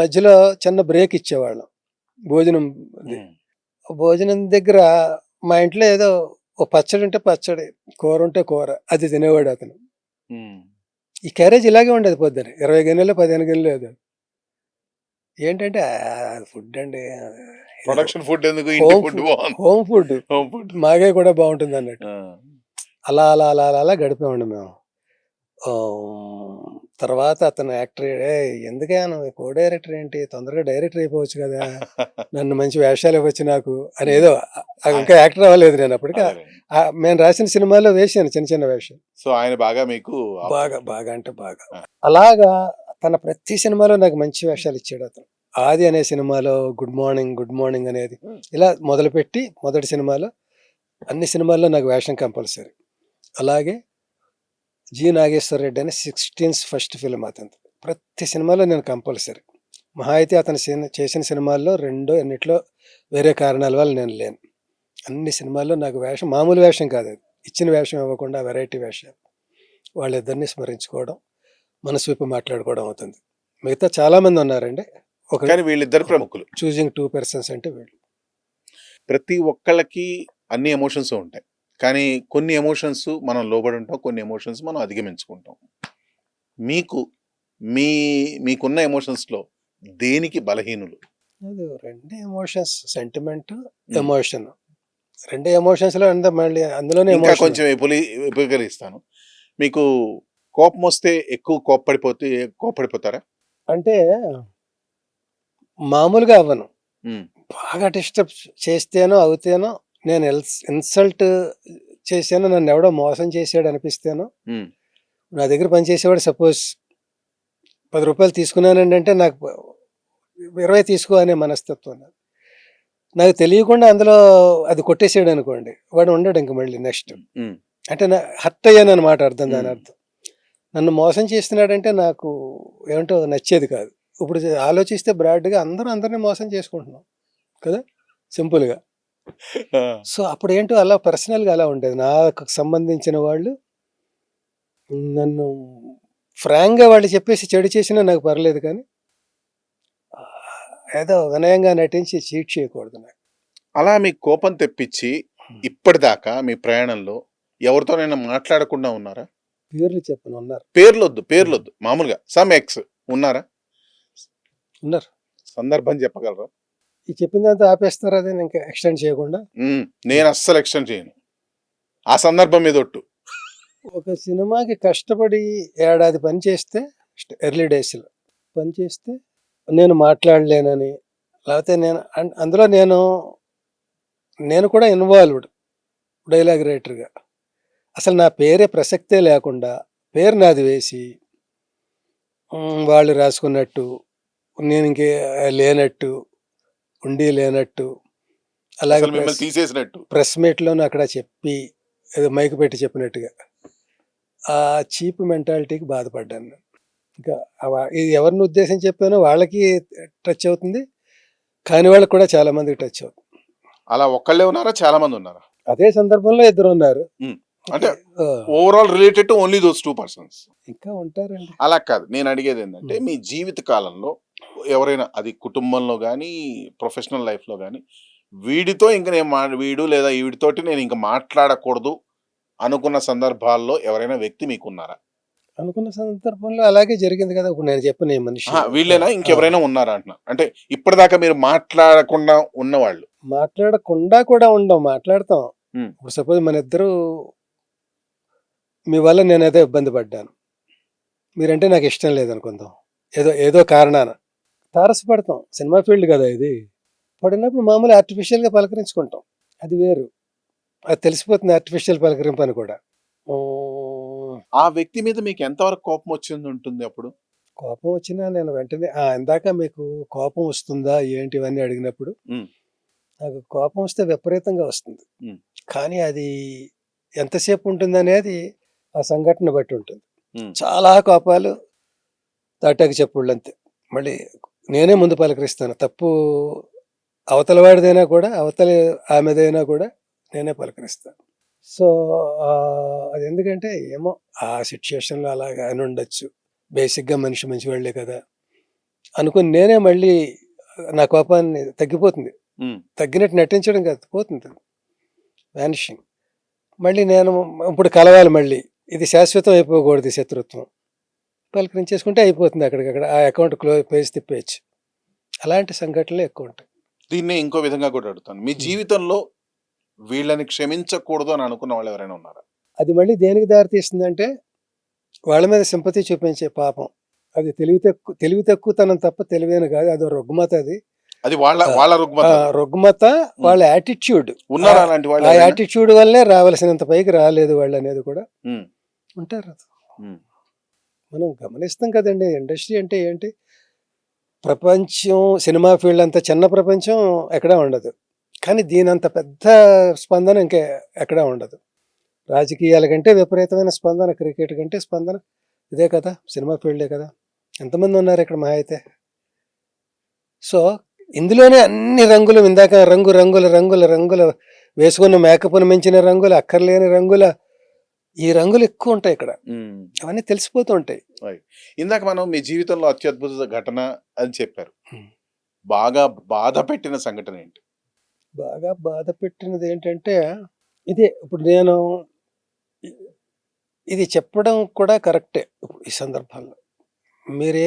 B: మధ్యలో చిన్న బ్రేక్ ఇచ్చేవాళ్ళం భోజనం. భోజనం దగ్గర మా ఇంట్లో ఏదో ఓ పచ్చడి ఉంటే పచ్చడి, కూర ఉంటే కూర, అది తినేవాడు అతను. ఈ క్యారేజ్ ఇలాగే ఉండేది, పొద్దున 20 గిన్నెలు 15 గిన్నెలు లేదు. ఏంటంటే ఫుడ్ అండి,
A: ప్రొడక్షన్ ఫుడ్ ఎందుకు,
B: హోమ్ ఫుడ్ మాగే కూడా బాగుంటుంది అన్నట్టు. అలా అలా అలా అలా అలా గడిపామండి మేము. తర్వాత అతను యాక్టర్, ఎందుకైనా నువ్వు కో డైరెక్టర్ ఏంటి, తొందరగా డైరెక్టర్ అయిపోవచ్చు కదా, నన్ను మంచి వేషాలు ఇవ్వచ్చు నాకు అని, ఏదో ఇంకా యాక్టర్ అవ్వలేదు నేను అప్పటికి. మేము రాసిన సినిమాలో వేసాను చిన్న చిన్న వేషాలు.
A: సో ఆయన బాగా మీకు
B: బాగా అంటే బాగా. అలాగా తన ప్రతి సినిమాలో నాకు మంచి వేషాలు ఇచ్చాడు అతను. ఆది అనే సినిమాలో గుడ్ మార్నింగ్ అనేది ఇలా మొదలుపెట్టి, మొదటి సినిమాలో అన్ని సినిమాల్లో నాకు వేషం కంపల్సరీ. అలాగే జి నాగేశ్వర రెడ్డి అని 16th ఫస్ట్ ఫిల్మ్ అతను, ప్రతి సినిమాలో నేను కంపల్సరీ. మహా అయితే అతను చేసిన సినిమాల్లో 2 అన్నిట్లో వేరే కారణాల వల్ల నేను లేను. అన్ని సినిమాల్లో నాకు వేషం, మామూలు వేషం కాదు అది, ఇచ్చిన వేషం ఇవ్వకుండా వెరైటీ వేషాలు, వాళ్ళిద్దరిని స్మరించుకోవడం, మనసు విప్పి మాట్లాడుకోవడం అవుతుంది. మిగతా చాలామంది ఉన్నారండి,
A: కానీ వీళ్ళిద్దరు ప్రముఖులు.
B: చూజింగ్ 2 persons అంటే వీళ్ళు.
A: ప్రతి ఒక్కళ్ళకి అన్ని ఎమోషన్స్ ఉంటాయి, కానీ కొన్ని ఎమోషన్స్ మనం లోబడి ఉంటాం, కొన్ని ఎమోషన్స్ మనం అధిగమించుకుంటాం. మీకున్న ఎమోషన్స్లో దేనికి బలహీనులు?
B: అది 2 ఎమోషన్స్, సెంటిమెంట్, ఎమోషన్. 2 ఎమోషన్స్లో మళ్ళీ అందులోనే
A: ఇంకా కొంచెం విపులీకరిస్తాను. మీకు కోపం వస్తే ఎక్కువ కోప్పడిపోతారా?
B: అంటే మామూలుగా అవ్వను, బాగా డిస్టర్బ్ చేస్తేనో అవుతేనో, నేను ఇన్సల్ట్ చేశాను, నన్ను ఎవడో మోసం చేసాడు అనిపిస్తేనో, నా దగ్గర పనిచేసేవాడు సపోజ్ 10 రూపాయలు తీసుకున్నానండి అంటే నాకు 20 తీసుకో అనే మనస్తత్వం. నాకు తెలియకుండా అందులో అది కొట్టేసాడు అనుకోండి, వాడు ఉండడు ఇంక మళ్ళీ నెక్స్ట్. అంటే హర్ట్ అయ్యాను అనమాట, అర్థం, దాని అర్థం. నన్ను మోసం చేస్తున్నాడంటే నాకు ఏమంటో నచ్చేది కాదు. ఇప్పుడు ఆలోచిస్తే బ్రాడ్గా అందరినీ మోసం చేసుకుంటున్నాం కదా, సింపుల్గా. సో అప్పుడు ఏంటో అలా పర్సనల్గా అలా ఉండేది. నాకు సంబంధించిన వాళ్ళు నన్ను ఫ్రాంక్గా వాళ్ళు చెప్పేసి చెడు చేసినా నాకు పర్లేదు, కానీ ఏదో వినయంగా నటించి చీట్ చేయకూడదు నాకు.
A: అలా మీకు కోపం తెప్పించి ఇప్పటిదాకా మీ ప్రయాణంలో ఎవరితోనైనా మాట్లాడకుండా ఉన్నారా?
B: పేర్లు చెప్పను, ఉన్నారు.
A: పేర్లొద్దు, మామూలుగా సమ్ ఎక్స్ ఉన్నారా?
B: ఉన్నారు.
A: సందర్భం చెప్పగలరా?
B: ఈ చెప్పిందంతా ఆపేస్తారు, అదే ఇంకా ఎక్స్టెండ్ చేయకుండా.
A: నేను అస్సలు ఎక్స్టెండ్ చేయను, ఆ సందర్భం మీద ఒట్టు.
B: ఒక సినిమాకి కష్టపడి ఏడాది పని చేస్తే, ఎర్లీ డేస్లో పని చేస్తే నేను మాట్లాడలేనని, లేకపోతే అందులో నేను కూడా ఇన్వాల్వ్డ్ డైలాగ్ రైటర్గా, అసలు నా పేరే ప్రసక్తే లేకుండా పేరు నాది వేసి వాళ్ళు రాసుకున్నట్టు, నేను ఇంకే లేనట్టు, ఉండి లేనట్టు, అలాగే
A: తీసేసినట్టు
B: ప్రెస్ మీట్లోనూ అక్కడ చెప్పి ఏదో మైక్ పెట్టి చెప్పినట్టుగా, ఆ చీప్ మెంటాలిటీకి బాధపడ్డాను. ఇంకా ఇది ఎవరిని ఉద్దేశించి చెప్పానో వాళ్ళకి టచ్ అవుతుంది, కాని వాళ్ళకి కూడా చాలా మందికి టచ్ అవుతుంది.
A: అలా ఒక్కళ్ళే ఉన్నారా, చాలా మంది ఉన్నారా?
B: అదే సందర్భంలో 2 ఉన్నారు.
A: అంటే
B: ఆ,
A: overall related to only those 2 persons.
B: ఇంకా ఉంటారండి.
A: అలా కాదు. నేను అడిగేది ఏంటంటే మీ జీవిత కాలంలో ఎవరైనా అది కుటుంబంలో గానీ, ప్రొఫెషనల్ లైఫ్‌లో గానీ వీడితో ఇంక నేను వీడు లేదా ఈవిడతోటి నేను ఇంక మాట్లాడకూడదు అనుకున్న సందర్భాల్లో ఎవరైనా వ్యక్తి మీకున్నారా?
B: అనుకున్న సందర్భంలో అలాగే జరిగింది కదా! ఇప్పుడు నేను చెప్పిన ఈ మనిషి.
A: అహా! వీళ్ళేనా? ఇంకెవరైనా ఉన్నారా అంటున్నా. అంటే ఇప్పటిదాకా మీరు మాట్లాడకుండా ఉన్నవాళ్ళు.
B: మాట్లాడకుండా కూడా ఉండం. మాట్లాడతాం.
A: హ్మ్.
B: ఇప్పుడు సపోజ్ మనిద్దరు మీ వల్ల నేనేదో ఇబ్బంది పడ్డాను. మీరంటే నాకు ఇష్టం లేదనుకుందాం. ఏదో ఏదో కారణాన. తారసపడతాం. సినిమా ఫీల్డ్ కదా ఇది. పడినప్పుడు మామూలు ఆర్టిఫిషియల్‌గా పలకరించుకుంటాం. అది వేరు. అది తెలిసిపోతుంది ఆర్టిఫిషియల్ పలకరింపు అని కూడా. హ్మ్.
A: ఆ వ్యక్తి మీద మీకు ఎంత వరకు కోపం వచ్చిందుంటుంది అప్పుడు?
B: కోపం వచ్చినా నేను వెంటనే ఇందాక మీకు కోపం వస్తుందా ఏంటి ఇవన్నీ అడిగినప్పుడు
A: హ్మ్.
B: నాకు కోపం వస్తే విపరీతంగా వస్తుంది.
A: హ్మ్.
B: కానీ అది ఎంతసేపు ఉంటుందనేది ఆ సంఘటన బట్టి ఉంటుంది.
A: హ్మ్.
B: చాలా కోపాలు తాటాకు చెప్పుళ్ళంతే. మళ్ళీ నేనే ముందు పలకరిస్తాను. తప్పు అవతల వాడిదైనా కూడా, అవతల ఆమెదైనా కూడా నేనే పలకరిస్తాను. సో, అది ఎందుకంటే ఏమో ఆ సిట్యుయేషన్‌లో అలాగా అనుండొచ్చు. బేసిక్‌గా మనిషి మంచివాళ్ళే కదా! అనుకుని నేనే మళ్ళీ నా కోపాన్ని తగ్గిపోతుంది.
A: హ్మ్.
B: తగ్గినట్టు నటించడం కాదు పోతుంది. వానిషింగ్. మళ్ళీ నేను ఇప్పుడు కలవాలి మళ్ళీ. ఇది శాశ్వతం అయిపోకూడదు ఈ శత్రుత్వం. పలకరించేసుకుంటే అయిపోతుంది అక్కడికక్కడ. ఆ అకౌంట్ పేజ్ తిప్పేయొచ్చు. అలాంటి సంఘటనలు ఎక్కువుంటాయి.
A: దీన్నే ఇంకో విధంగా కూడా అడుగుతాను. మీ జీవితంలో వీళ్ళని క్షమించకూడదు అని అనుకున్న వాళ్ళు ఎవరైనా ఉన్నారా?
B: అది మళ్ళీ దేనికి దారితీస్తుందంటే వాళ్ళ మీద సింపతి చూపించే పాపం. అది తెలివి తక్కువతనం తప్ప తెలివైన కాదు. అదో రుగ్మత అది.
A: అది వాళ్ళ
B: ఆ!
A: వాళ్ళ రుగ్మత అది.
B: రుగ్మత వాళ్ళ యాటిట్యూడ్.
A: ఉన్నారా అలాంటి వాళ్ళు
B: ఆ
A: ఎవరైనా?
B: యాటిట్యూడ్ వల్లే రావాల్సినంత పైకి రాలేదు వాళ్ళనేది కూడా
A: హ్మ్.
B: ఉంటారు.
A: హ్మ్.
B: మనం గమనిస్తాం కదండీ! ఇండస్ట్రీ అంటే ఏంటి? ప్రపంచం సినిమా ఫీల్డ్ అంత చిన్న ప్రపంచం ఎక్కడా ఉండదు. కానీ దీనంత పెద్ద స్పందన ఎక్కడా ఉండదు. రాజకీయాల కంటే విపరీతమైన స్పందన, క్రికెట్ కంటే స్పందన ఇదే కదా! సినిమా ఫీల్డే కదా! ఎంతమంది ఉన్నారు ఇక్కడ మహా అయితే? సో, ఇందులోనే అన్ని రంగులు ఇందాక రంగుల వేసుకున్న మేకప్‌ను మించిన రంగులు, అక్కర్లేని ఈ రంగులు ఎక్కువుంటాయి ఇక్కడ.
A: హ్మ్.
B: అవన్నీ తెలిసిపోతూ ఉంటాయి.
A: రైట్. ఇందాక మనం మీ జీవితంలో అత్యద్భుత ఘటన అని చెప్పారు.
B: హ్మ్.
A: బాగా బాధ పెట్టిన సంఘటన ఏంటి?
B: బాగా బాధ పెట్టినదేంటంటే, ఇదే ఇప్పుడు నేను ఇ ఇది చెప్పడం కూడా కరెక్టే ఇప్పుడు ఈ సందర్భంలో. మీరే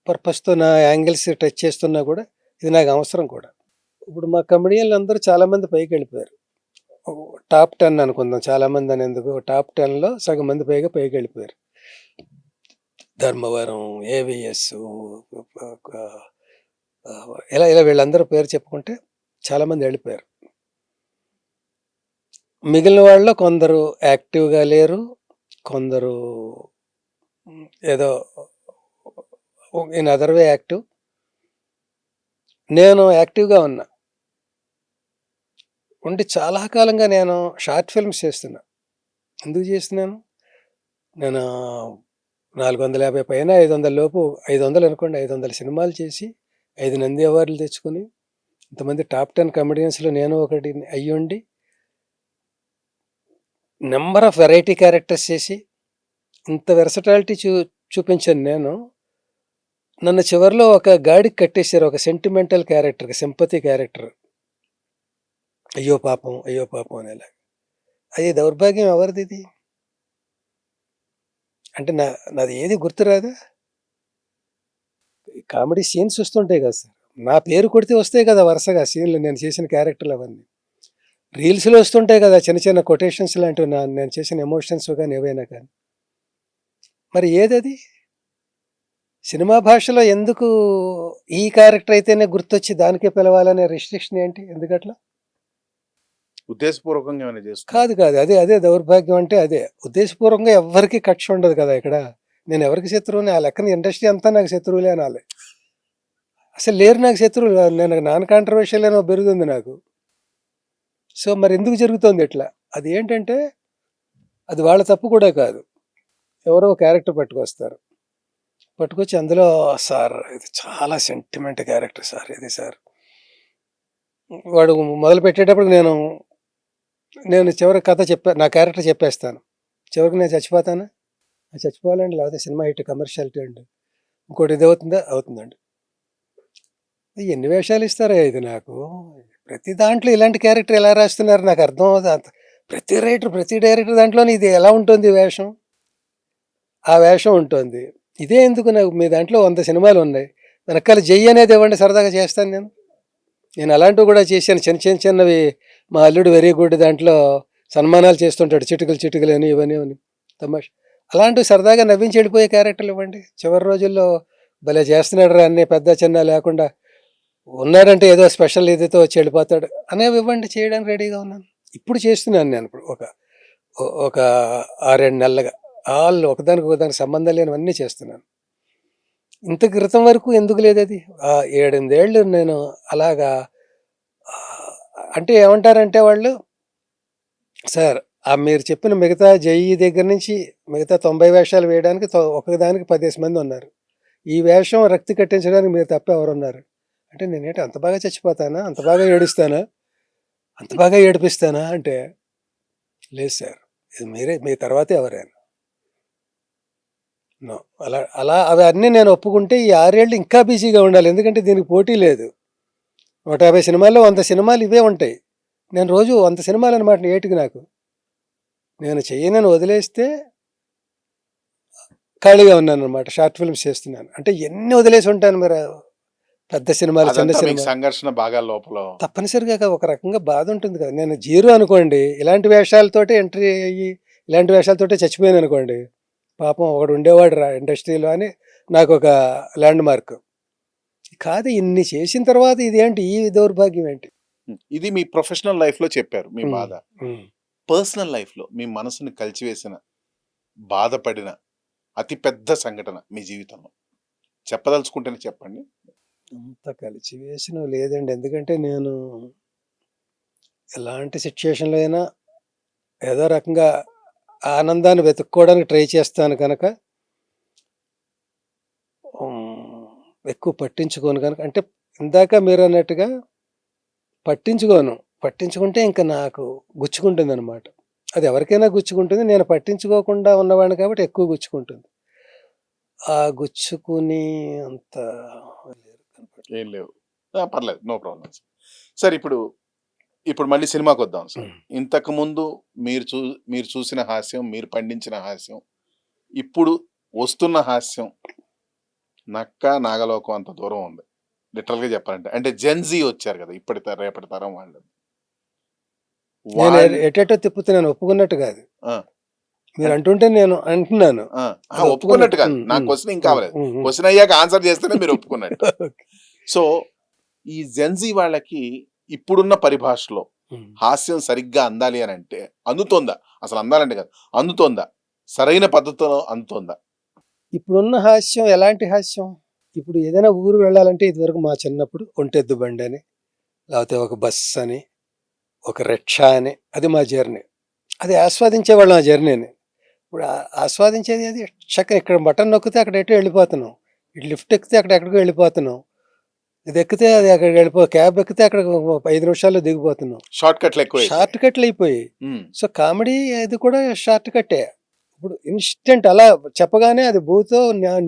B: పర్పస్‌తో నా యాంగిల్స్ టచ్ చేస్తున్నా కూడా ఇది నాకు అవసరం కూడా. ఇప్పుడు మా కమెడియన్‌లందరూ చాలామంది పైకెళ్ళిపోయారు. టాప్ 10 అనుకుందాం. చాలామంది అనేందుకు టాప్ 10లో సగం మంది పైగా పైకెళ్ళిపోయారు. ధర్మవరం, ఏవిఎస్ ఇలా ఇలా వీళ్ళందరూ పేరు చెప్పుకుంటే చాలామంది వెళ్ళిపోయారు. మిగిలిన వాళ్ళలో కొందరు యాక్టివ్‌గా లేరు. కొందరు ఏదో ఇన్ అదర్ వే యాక్టివ్. నేను యాక్టివ్‌గా ఉన్నా. ఉండి చాలా కాలంగా నేను షార్ట్ ఫిల్మ్స్ చేస్తున్నా. ఎందుకు చేస్తున్నాను? నేను 450 పైన 500 లోపు 500 అనుకోండి 500 సినిమాలు చేసి 5 నంది అవార్డులు తెచ్చుకొని ఇంతమంది టాప్ 10 కమెడియన్స్‌లో నేను ఒకటి అయ్యుండి నంబర్ ఆఫ్ వెరైటీ క్యారెక్టర్స్ చేసి ఇంత వెర్సటాలిటీ చూపించాను నేను. నన్ను చివరిలో ఒక గాడికి కట్టేశారు. ఒక సెంటిమెంటల్ క్యారెక్టర్, సింపతి క్యారెక్టర్. అయ్యో పాపం అనేలాగా. అది దౌర్భాగ్యం ఎవరిదిది? అంటే నాది ఏది గుర్తురాదా? కామెడీ సీన్స్ వస్తుంటాయి కదా సార్. నా పేరు కొడితే వస్తాయి కదా వరుసగా సీన్లు నేను చేసిన క్యారెక్టర్లు అవన్నీ. రీల్స్‌లో వస్తుంటాయి కదా చిన్న చిన్న కొటేషన్స్ లాంటివి నేను చేసిన ఎమోషన్స్ గాని ఏవైనా కానీ. మరి ఏదది? సినిమా భాషలో ఎందుకు ఈ క్యారెక్టర్ అయితేనే గుర్తొచ్చి దానికే పిలవాలనే రిస్ట్రిక్షన్ ఏంటి? ఎందుకట్లా?
A: ఉద్దేశపూర్వకంగా ఏమైనా చేస్తున్నారా?
B: కాదు. అదే దౌర్భాగ్యం అంటే అదే. ఉద్దేశపూర్వకంగా ఎవ్వరికీ కక్ష ఉండదు కదా ఇక్కడ. నేను ఎవరికి శత్రువుని ఆ లెక్కన ఇండస్ట్రీ అంతా నాకు శత్రువులే అనాలి. అసలు లేరు నాకు శత్రువులు. నేను నాన్ కాంట్రవర్షియల్ అని ఒక బిరుదుంది నాకు. సో, మరి ఎందుకు జరుగుతోంది ఇట్లా? అది ఏంటంటే అది వాళ్ళ తప్పు కూడా కాదు. ఎవరో క్యారెక్టర్ పట్టుకొస్తారు. పట్టుకొచ్చి అందులో సార్ ఇది చాలా సెంటిమెంట్ క్యారెక్టర్ సార్ ఇది సార్. వాడు మొదలుపెట్టేటప్పుడు నేను చివరి కథ నా క్యారెక్టర్ చెప్పేస్తాను. చివరికి నేను చచ్చిపోతానా? చచ్చిపోవాలండి, లేకపోతే సినిమా హిట్ కమర్షియాలిటీ అండి. ఇంకోటి ఇది అవుతుందా? అవుతుందండి. ఎన్ని వేషాలు ఇస్తారా ఇది నాకు? ప్రతి దాంట్లో ఇలాంటి క్యారెక్టర్ ఎలా రాస్తున్నారు నాకు అర్థం అవుతుంది. ప్రతి రైటర్, ప్రతి డైరెక్టర్ దాంట్లోనే ఇది ఎలా ఉంటుంది వేషం? ఆ వేషం ఉంటుంది. ఇదే ఎందుకు నాకు? మీ దాంట్లో 100 సినిమాలు ఉన్నాయి, వెనకాల జై అనేది ఇవ్వండి, సరదాగా చేస్తాను నేను. నేను అలాంటివి కూడా చేశాను, చిన్నవి. మా అల్లుడు వెరీ గుడ్ దాంట్లో సన్మానాలు చేస్తుంటాడు, చిటుకులు చిటుకులు అని ఇవన్నీ అని తమాషా. అలాంటివి సరదాగా నవ్వించి వెళ్ళిపోయే క్యారెక్టర్లు ఇవ్వండి. చివరి రోజుల్లో భలే చేస్తున్నాడు రా అన్నీ పెద్ద చిన్న లేకుండా, ఉన్నాడంటే ఏదో స్పెషల్ ఇదితో వచ్చి వెళ్ళిపోతాడు అనేవి ఇవ్వండి, చేయడానికి రెడీగా ఉన్నాను. ఇప్పుడు చేస్తున్నాను నేను. ఇప్పుడు ఒక 6-7 నెలలుగా ఒకదానికి సంబంధం లేనివన్నీ చేస్తున్నాను. ఇంత క్రితం వరకు ఎందుకు లేదు అది? 7-8 ఏళ్ళు నేను అలాగా. అంటే ఏమంటారంటే వాళ్ళు, సార్ మీరు చెప్పిన మిగతా జేఈ దగ్గర నుంచి మిగతా 90 వేషాలు వేయడానికి ఒకదానికి 10 మంది ఉన్నారు. ఈ వేషం రక్తి కట్టించడానికి మీరు తప్ప ఎవరున్నారు అంటే, నేనేంటి అంత బాగా చచ్చిపోతానా, అంత బాగా ఏడుస్తానా, అంత బాగా ఏడిపిస్తానా అంటే, లేదు సార్, ఇది మీరే, మీ తర్వాతే ఎవరైనా. నో, అలా అవన్నీ నేను ఒప్పుకుంటే ఈ 6 ఏళ్ళు ఇంకా బిజీగా ఉండాలి. ఎందుకంటే దీనికి పోటీ లేదు. 150 సినిమాల్లో 100 సినిమాలు ఇవే ఉంటాయి. నేను రోజు 100 సినిమాలు అనమాట ఏటికి నాకు. నేను చెయ్యనని వదిలేస్తే ఖాళీగా ఉన్నాను అనమాట. షార్ట్ ఫిల్మ్స్ చేస్తున్నాను అంటే ఎన్ని వదిలేసి ఉంటాను. మీరు పెద్ద సినిమాలు, చిన్న
A: అదంతా మీకు
B: సినిమా
A: సంఘర్షణ బాగా లోపల.
B: తప్పనిసరిగా ఒక రకంగా బాధ ఉంటుంది కదా. నేను జీరో అనుకోండి, ఇలాంటి వేషాలతోటి ఎంట్రీ అయ్యి ఇలాంటి వేషాలతోటే చచ్చిపోయాను అనుకోండి, పాపం ఒకడు ఉండేవాడు రా ఇండస్ట్రీలో అని నాకు ఒక ల్యాండ్ మార్క్. కాదు, ఇన్ని చేసిన తర్వాత ఇదేంటి ఈ దౌర్భాగ్యం ఏంటి?
A: ఇది మీ ప్రొఫెషనల్ లైఫ్ లో చెప్పారు మీ బాధ.
B: ఉమ్.
A: పర్సనల్ లైఫ్ లో మీ మనసుని కలిచివేసిన, బాధపడిన అతి పెద్ద సంఘటన మీ జీవితంలో చెప్పదలుచుకుంటేనే చెప్పండి.
B: అంత కలిసి వేసిన లేదండి. ఎందుకంటే నేను ఎలాంటి సిచ్యుయేషన్లో అయినా ఏదో రకంగా ఆనందాన్ని వెతుక్కోవడానికి ట్రై చేస్తాను కనుక ఎక్కువ పట్టించుకోను కనుక. అంటే ఇందాక మీరు అన్నట్టుగా పట్టించుకుంటే ఇంకా నాకు గుచ్చుకుంటుంది అనమాట. అది ఎవరికైనా గుచ్చుకుంటుంది, నేను పట్టించుకోకుండా ఉన్నవాడిని కాబట్టి ఎక్కువ గుచ్చుకుంటుంది. ఆ గుచ్చుకుని అంత
A: ఏం లేవు, పర్లేదు, నో ప్రాబ్లం. సార్ ఇప్పుడు మళ్ళీ సినిమాకి వద్దాం సార్. ఇంతకు ముందు మీరు చూసిన హాస్యం, మీరు పండించిన హాస్యం, ఇప్పుడు వస్తున్న హాస్యం నక్క నాగలోకం అంత దూరం ఉంది లిటరల్ గా చెప్పాలంటే. అంటే జెన్జీ వచ్చారు కదా, రేపటి తరం వాళ్ళు.
B: నేను ఎటేటో తిప్పుతున్నాను, ఒప్పుకున్నట్టు కాదు. మీరు అంటుంటే నేను అంటున్నాను
A: ఒప్పుకున్నట్టు కాదు. నా క్వశ్చన్ ఇంకా అవ్వలేదు. క్వశ్చన్ అయ్యాక ఆన్సర్ చేస్తేనే మీరు ఒప్పుకున్నట్టు. సో ఈ జెన్జీ వాళ్ళకి ఇప్పుడున్న పరిభాషలో హాస్యం సరిగ్గా అందాలి అని అంటే అందుతోందా? అసలు అందాలంటే కాదు, అందుతోందా? సరైన పద్ధతిలో అందుతోందా?
B: ఇప్పుడున్న హాస్యం ఎలాంటి హాస్యం? ఇప్పుడు ఏదైనా ఊరు వెళ్ళాలంటే ఇదివరకు మా చిన్నప్పుడు ఒంటెద్దు బండి అని, లేకపోతే ఒక బస్ అని, ఒక రిక్షా అని, అది మా జర్నీ. అది ఆస్వాదించేవాళ్ళం ఆ జర్నీని. ఇప్పుడు ఆస్వాదించేది అది చక్కగా ఇక్కడ బటన్ నొక్కితే అక్కడ ఎటు వెళ్ళిపోతున్నాం, ఇటు లిఫ్ట్ ఎక్కితే అక్కడ ఎక్కడికి వెళ్ళిపోతున్నాం, ఇది ఎక్కితే అది అక్కడికి క్యాబ్ ఎక్కితే అక్కడ 5 నిమిషాల్లో దిగిపోతున్నాం.
A: షార్ట్ కట్లు
B: అయిపోయి. సో కామెడీ అది కూడా షార్ట్ కట్టే. ఇప్పుడు ఇన్స్టెంట్ అలా చెప్పగానే అది బూతో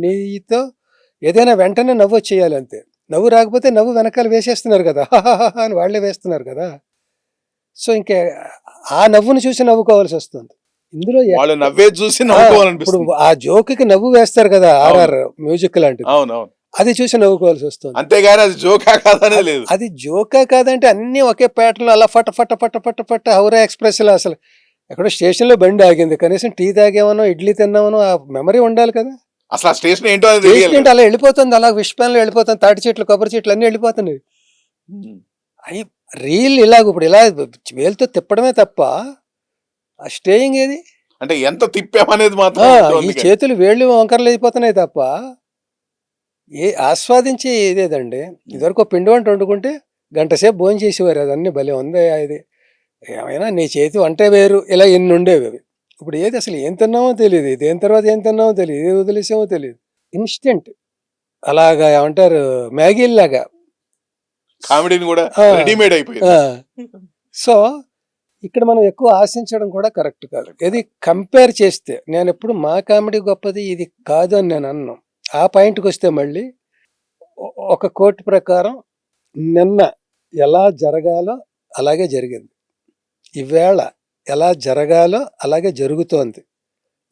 B: నెయ్యితో ఏదైనా వెంటనే నవ్వు వచ్చేయాలి అంతే. నవ్వు రాకపోతే నవ్వు వెనకాల వేసేస్తున్నారు కదా, అని వాళ్ళే వేస్తున్నారు కదా. సో ఇంకా ఆ నవ్వును చూసి నవ్వుకోవాల్సి వస్తుంది. ఇందులో ఇప్పుడు ఆ జోక్కి నవ్వు వేస్తారు కదా, ఆర్ఆర్ మ్యూజిక్ లాంటిది, అది చూసి నవ్వుకోవాల్సి వస్తుంది.
A: అంతేగాని అది జోకా కాదనే లేదు.
B: అది జోకా కాదంటే అన్ని ఒకే ప్యాటర్న్ అలా ఫట ఫట ఫట ఫట ఫట హౌరా ఎక్స్ప్రెస్ లో. అసలు ఎక్కడో స్టేషన్ లో బండి ఆగింది, కనీసం టీ తాగేమనో ఇడ్లీ తిన్నామనో ఆ మెమరీ ఉండాలి కదా.
A: అసలు స్టేషన్ ఏంటో
B: అలా వెళ్ళిపోతుంది, అలా విష్పాన్లో వెళ్ళిపోతుంది, తాటి చెట్లు కొబ్బరి చెట్లు అన్ని వెళ్ళిపోతున్నాయి. అవి రీల్ ఇలాగ ఇప్పుడు ఇలా వేలుతో తిప్పడమే తప్ప ఆ స్టేయింగ్ ఏది
A: అంటే ఎంత తిప్పామనేది మాత్రం.
B: ఈ చేతులు వేళ్ళు వంకరలు అయిపోతున్నాయి తప్ప ఆస్వాదించే ఇదేదండి. ఇదివరకు పిండి వంట వండుకుంటే గంట సేపు భోజనం చేసేవారు, అదన్నీ భలే ఉంది. ఇది ఏమైనా నీ చేతి వంటే వేరు, ఇలా ఎన్ని ఉండేవి అవి. ఇప్పుడు ఏది అసలు ఏం తిన్నామో తెలియదు, దేని తర్వాత ఏం తిన్నామో తెలియదు, ఏది వదిలేసామో తెలియదు. ఇన్స్టెంట్ అలాగా ఏమంటారు, మ్యాగీలాగా
A: కామెడీని కూడా రెడీమేడ్ అయిపోయింది.
B: సో ఇక్కడ మనం ఎక్కువ ఆశించడం కూడా కరెక్ట్ కాదు. ఇది కంపేర్ చేస్తే నేను ఎప్పుడు మా కామెడీ గొప్పది ఇది కాదు అని నేను అన్నాను. ఆ పాయింట్కి వస్తే మళ్ళీ ఒక కోర్టు ప్రకారం నిన్న ఎలా జరగాలో అలాగే జరిగింది, ఈవేళ ఎలా జరగాలో అలాగే జరుగుతోంది,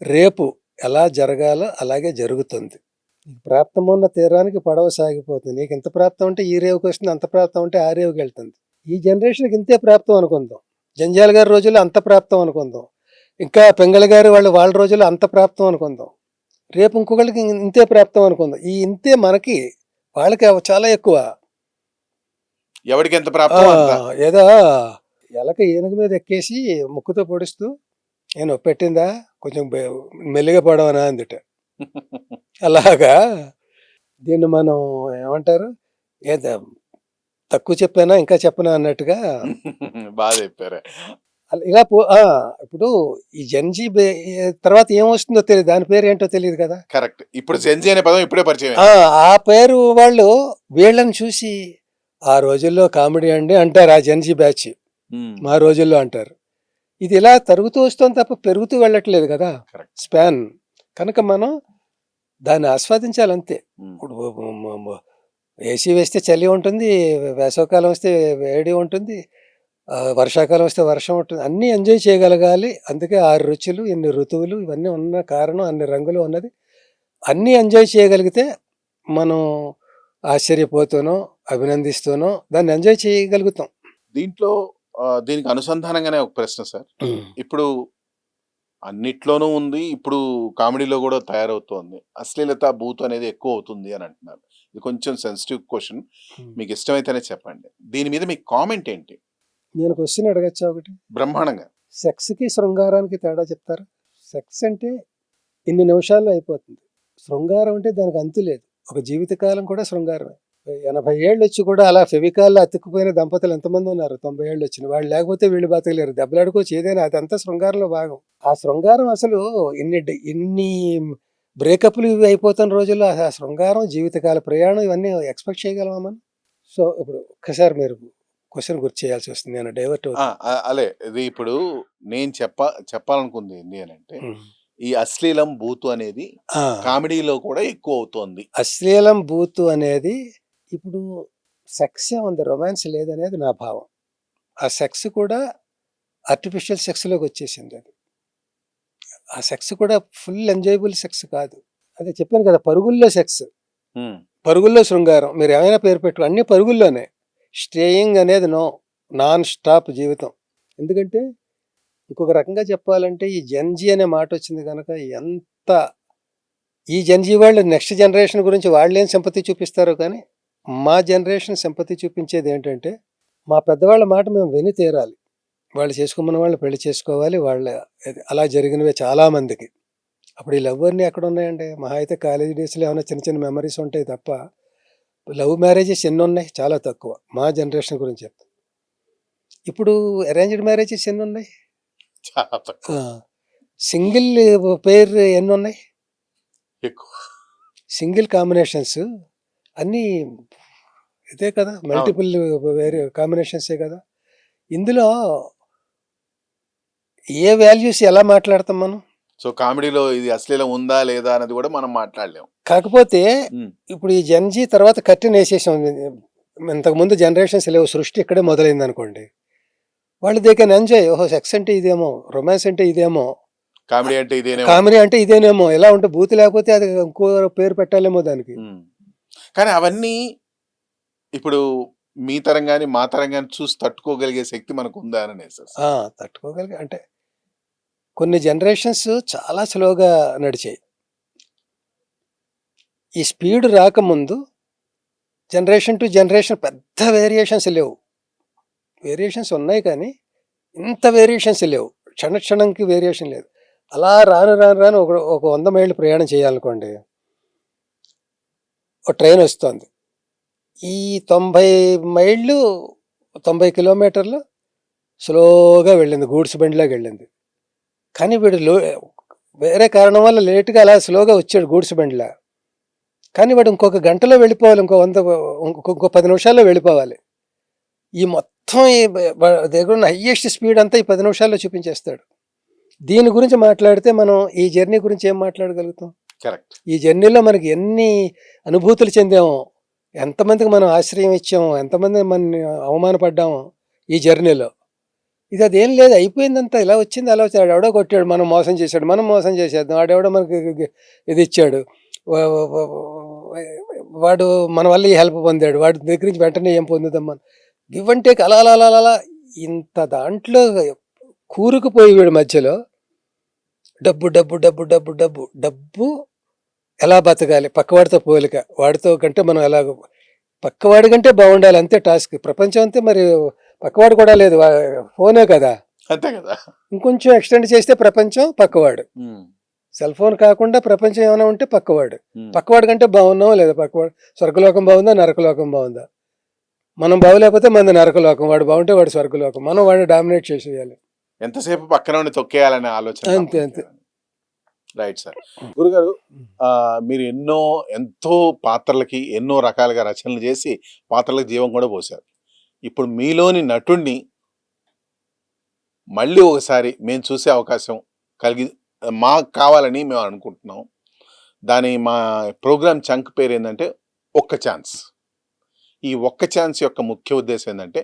B: రేపు ఎలా జరగాలో అలాగే జరుగుతుంది. ప్రాప్తమున్న తీరానికి పడవ సాగిపోతుంది. నీకు ఇంత ప్రాప్తం ఉంటే ఈ రేవుకి వస్తుంది, అంత ప్రాప్తం ఉంటే ఆ రేవుకి వెళ్తుంది. ఈ జనరేషన్కి ఇంతే ప్రాప్తం అనుకుందాం, జంజాల గారి రోజుల్లో అంత ప్రాప్తం అనుకుందాం, ఇంకా పెంగళ గారి వాళ్ళ రోజుల్లో అంత ప్రాప్తం అనుకుందాం, రేపు ఇంకొకళ్ళకి ఇంతే ప్రాప్తం అనుకుందాం. ఈ ఇంతే మనకి వాళ్ళకి చాలా ఎక్కువ.
A: ఎవరికి ఎంత ప్రాప్తం అంత.
B: ఏదో ఎలక ఏనుగు మీద ఎక్కేసి ముక్కుతో పొడుస్తూ నేను పెట్టిందా కొంచెం మెల్లిగా పడవనా అందుట. అలాగా దీన్ని మనం ఏమంటారు, ఏదో తక్కువ చెప్పానా ఇంకా చెప్పనా అన్నట్టుగా
A: బాగా చెప్పారు.
B: ఇలా ఇప్పుడు ఈ జెన్జీ తర్వాత ఏమొస్తుందో తెలియదు, దాని పేరు ఏంటో తెలియదు కదా.
A: కరెక్ట్. ఇప్పుడు జెన్జీ అనే పదం ఇప్పుడే పరిచయం.
B: ఆ పేరు వాళ్ళు వీళ్ళని చూసి ఆ రోజుల్లో కామెడీ అండి అంటారు, ఆ జెన్జీ బ్యాచ్ మా రోజుల్లో అంటారు. ఇది ఇలా తరుగుతూ వస్తుంది తప్ప పెరుగుతూ వెళ్ళట్లేదు కదా స్పాన్. కనుక మనం దాన్ని ఆస్వాదించాలంతే. ఇప్పుడు ఏసీ వేస్తే చలి ఉంటుంది, వేసవకాలం వస్తే వేడి ఉంటుంది, వర్షాకాలం వస్తే వర్షం ఉంటుంది, అన్నీ ఎంజాయ్ చేయగలగాలి. అందుకే 6 రుచులు, ఇన్ని ఋతువులు, ఇవన్నీ ఉన్న కారణం, అన్ని రంగులు ఉన్నది. అన్నీ ఎంజాయ్ చేయగలిగితే మనం ఆశ్చర్యపోతూనో అభినందిస్తూనో దాన్ని ఎంజాయ్ చేయగలుగుతాం.
A: దీంట్లో దీనికి అనుసంధానంగానే ఒక ప్రశ్న సార్. ఇప్పుడు అన్నిట్లోనూ ఉంది, ఇప్పుడు కామెడీలో కూడా తయారవుతోంది, అశ్లీలత బూత్ అనేది ఎక్కువ అవుతుంది అని అంటున్నారు. ఇది కొంచెం సెన్సిటివ్ క్వశ్చన్, మీకు ఇష్టమైతేనే చెప్పండి. దీని మీద మీ కామెంట్ ఏంటి?
B: నేను క్వశ్చన్ అడగచ్చా ఒకటి?
A: బ్రహ్మాండంగా.
B: సెక్స్కి శృంగారానికి తేడా చెప్తారా? సెక్స్ అంటే ఇన్ని నిమిషాల్లో అయిపోతుంది, శృంగారం అంటే దానికి అంతు లేదు, ఒక జీవితకాలం కూడా శృంగారమే. 80 ఏళ్ళు వచ్చి కూడా అలా ఫెవికాల్లో అతుక్కుపోయిన దంపతులు ఎంతమంది ఉన్నారు? 90 ఏళ్ళు వచ్చిన వాళ్ళు, లేకపోతే వీళ్ళు బతకలేరు. దెబ్బలాడుకోవచ్చు ఏదైనా, అదంతా శృంగారంలో భాగం. ఆ శృంగారం అసలు ఇన్ని బ్రేకప్లు ఇవి అయిపోతున్న రోజుల్లో ఆ శృంగారం, జీవితకాల ప్రయాణం, ఇవన్నీ ఎక్స్పెక్ట్ చేయగలమా మనం? సో ఇప్పుడు ఒక్కసారి మీరు క్వశ్చన్ గుర్తు చేయాల్సి వస్తుంది, నేను డైవర్ట్
A: అలే. ఇది ఇప్పుడు నేను చెప్పాలనుకుంది ఏంటి అని అంటే, ఈ అశ్లీలం బూతు అనేది కామెడీలో కూడా ఎక్కువ అవుతోంది.
B: అశ్లీలం బూతు అనేది ఇప్పుడు సెక్సే ఉంది, రొమాన్స్ లేదనేది నా భావం. ఆ సెక్స్ కూడా ఆర్టిఫిషియల్ సెక్స్లోకి వచ్చేసింది. అది ఆ సెక్స్ కూడా ఫుల్ ఎంజాయబుల్ సెక్స్ కాదు. అదే చెప్పాను కదా, పరుగుల్లో సెక్స్, పరుగుల్లో శృంగారం, మీరు ఏమైనా పేరు పెట్టు, అన్ని పరుగుల్లోనే. స్టేయింగ్ అనేది నాన్ స్టాప్ జీవితం. ఎందుకంటే ఇంకొక రకంగా చెప్పాలంటే ఈ జెన్జీ అనే మాట వచ్చింది కనుక ఎంత ఈ జెన్జీ వాళ్ళు నెక్స్ట్ జనరేషన్ గురించి వాళ్ళేం సింపతి చూపిస్తారో, కానీ మా జనరేషన్ సింపతి చూపించేది ఏంటంటే మా పెద్దవాళ్ళ మాట మేము విని తీరాలి, వాళ్ళు చేసుకోమన్న వాళ్ళు పెళ్లి చేసుకోవాలి, వాళ్ళ అలా జరిగినవే చాలామందికి. అప్పుడు ఈ లవ్ అన్నీ ఎక్కడ ఉన్నాయండి? మహా అయితే కాలేజీ డేస్లో ఏమైనా చిన్న చిన్న మెమరీస్ ఉంటాయి తప్ప లవ్ మ్యారేజెస్ ఎన్ని ఉన్నాయి? చాలా తక్కువ. మా జనరేషన్ గురించి చెప్తాను. ఇప్పుడు అరేంజ్డ్ మ్యారేజెస్ ఎన్ని ఉన్నాయి?
A: చాలా తక్కువ.
B: సింగిల్ పేర్ ఎన్ని ఉన్నాయి?
A: ఎక్కువ.
B: సింగిల్ కాంబినేషన్స్ అన్నీ ఇదే కదా, మల్టిపుల్ వేరే కాంబినేషన్సే కదా. ఇందులో ఏ వాల్యూస్ ఎలా మాట్లాడతాం మనం?
A: సో కామెడీలో ఇది అశ్లీలం ఉందా లేదా అనేది కూడా మనం మాట్లాడలేము.
B: కాకపోతే ఇప్పుడు ఈ జెన్జీ తర్వాత కట్టిన వేసేసాం. ఇంతకుముందు జనరేషన్స్ లేవు, సృష్టి ఇక్కడే మొదలైంది అనుకోండి. వాళ్ళు దే కెన్ ఎంజాయ్. ఓహో, సెక్స్ అంటే ఇదేమో, రొమాన్స్ అంటే ఇదేమో,
A: కామెడీ అంటే
B: ఇదేనేమో. ఎలా ఉంటే బూత్ లేకపోతే అది ఇంకో పేరు పెట్టాలేమో దానికి.
A: కానీ అవన్నీ ఇప్పుడు మీ తరం కానీ మా తరం కానీ చూసి తట్టుకోగలిగే శక్తి మనకు ఉందా అని
B: తట్టుకోగలిగే అంటే కొన్ని జనరేషన్స్ చాలా స్లోగా నడిచాయి. ఈ స్పీడ్ రాకముందు జనరేషన్ టు జనరేషన్ పెద్ద వేరియేషన్స్ లేవు. వేరియేషన్స్ ఉన్నాయి కానీ ఇంత వేరియేషన్స్ లేవు. క్షణంకి వేరియేషన్ లేదు. అలా రాను ఒక 100 మైళ్ళు ప్రయాణం చేయాలనుకోండి, ఒక ట్రైన్ వస్తుంది. ఈ 90 మైళ్ళు 90 కిలోమీటర్లు స్లోగా వెళ్ళింది, గూడ్స్ బండిలాగా వెళ్ళింది. కానీ వీడు వేరే కారణం వల్ల లేటుగా అలా స్లోగా వచ్చాడు గూడ్స్ బండిలా. కానీ వాడు ఇంకొక గంటలో వెళ్ళిపోవాలి, ఇంకో 10 నిమిషాల్లో వెళ్ళిపోవాలి. ఈ మొత్తం ఈ దగ్గర ఉన్న హయ్యెస్ట్ స్పీడ్ అంతా ఈ 10 నిమిషాల్లో చూపించేస్తాడు. దీని గురించి మాట్లాడితే మనం ఈ జర్నీ గురించి ఏం మాట్లాడగలుగుతాం?
A: కరెక్ట్.
B: ఈ జర్నీలో మనకి ఎన్ని అనుభూతులు చెందాము, ఎంతమందికి మనం ఆశ్రయం ఇచ్చాము, ఎంతమంది మన అవమానపడ్డాము ఈ జర్నీలో. ఇది అదేం లేదు, అయిపోయిందంతా. ఇలా వచ్చింది అలా వచ్చాడు, ఎవడో కొట్టాడు, మనం మోసం చేశాడు, మనం మోసం చేసేద్దాం, వాడెవడో మనకి ఇది ఇచ్చాడు, వాడు మన వల్ల ఈ హెల్ప్ పొందాడు, వాడి దగ్గర నుంచి వెంటనే ఏం పొందుదాం మనం. గివ్ అండ్ టేక్ అలా అలా అలా అలా ఇంత దాంట్లో కూరుకుపోయి వీడి మధ్యలో డబ్బు డబ్బు డబ్బు డబ్బు డబ్బు డబ్బు ఎలా బతకాలి, పక్కవాడితో పోలిక, వాడితో కంటే మనం ఎలా పక్కవాడి కంటే బాగుండాలి, అంతే టాస్క్. ప్రపంచం అంతే, మరి పక్కవాడు కూడా లేదు, ఫోనే కదా,
A: అంతే కదా.
B: ఇంకొంచెం ఎక్స్టెండ్ చేస్తే ప్రపంచం పక్కవాడు. సెల్ ఫోన్ కాకుండా ప్రపంచం ఏమైనా ఉంటే పక్కవాడు. పక్కవాడి కంటే బాగున్నామా లేదా? పక్కవాడు స్వర్గలోకం బాగుందా, నరకలోకం బాగుందా? మనం బాగోలేకపోతే మన నరకలోకం, వాడు బాగుంటే వాడు స్వర్గలోకం. మనం వాడిని డామినేట్ చేసేయాలి.
A: ఎంతసేపు పక్కన ఉండి తొక్కేయాలనే ఆలోచన.
B: అంతే అంతే.
A: Right sir. గురుగారు, మీరు ఎంతో పాత్రలకి ఎన్నో రకాలుగా రచనలు చేసి పాత్రలకు జీవం కూడా పోశారు. ఇప్పుడు మీలోని నటుడిని మళ్ళీ ఒకసారి మేము చూసే అవకాశం మాకు కావాలని మేము అనుకుంటున్నాం. మా ప్రోగ్రామ్ చంక్ పేరు ఏంటంటే ఒక్క ఛాన్స్. ఈ ఒక్క ఛాన్స్ యొక్క ముఖ్య ఉద్దేశం ఏంటంటే,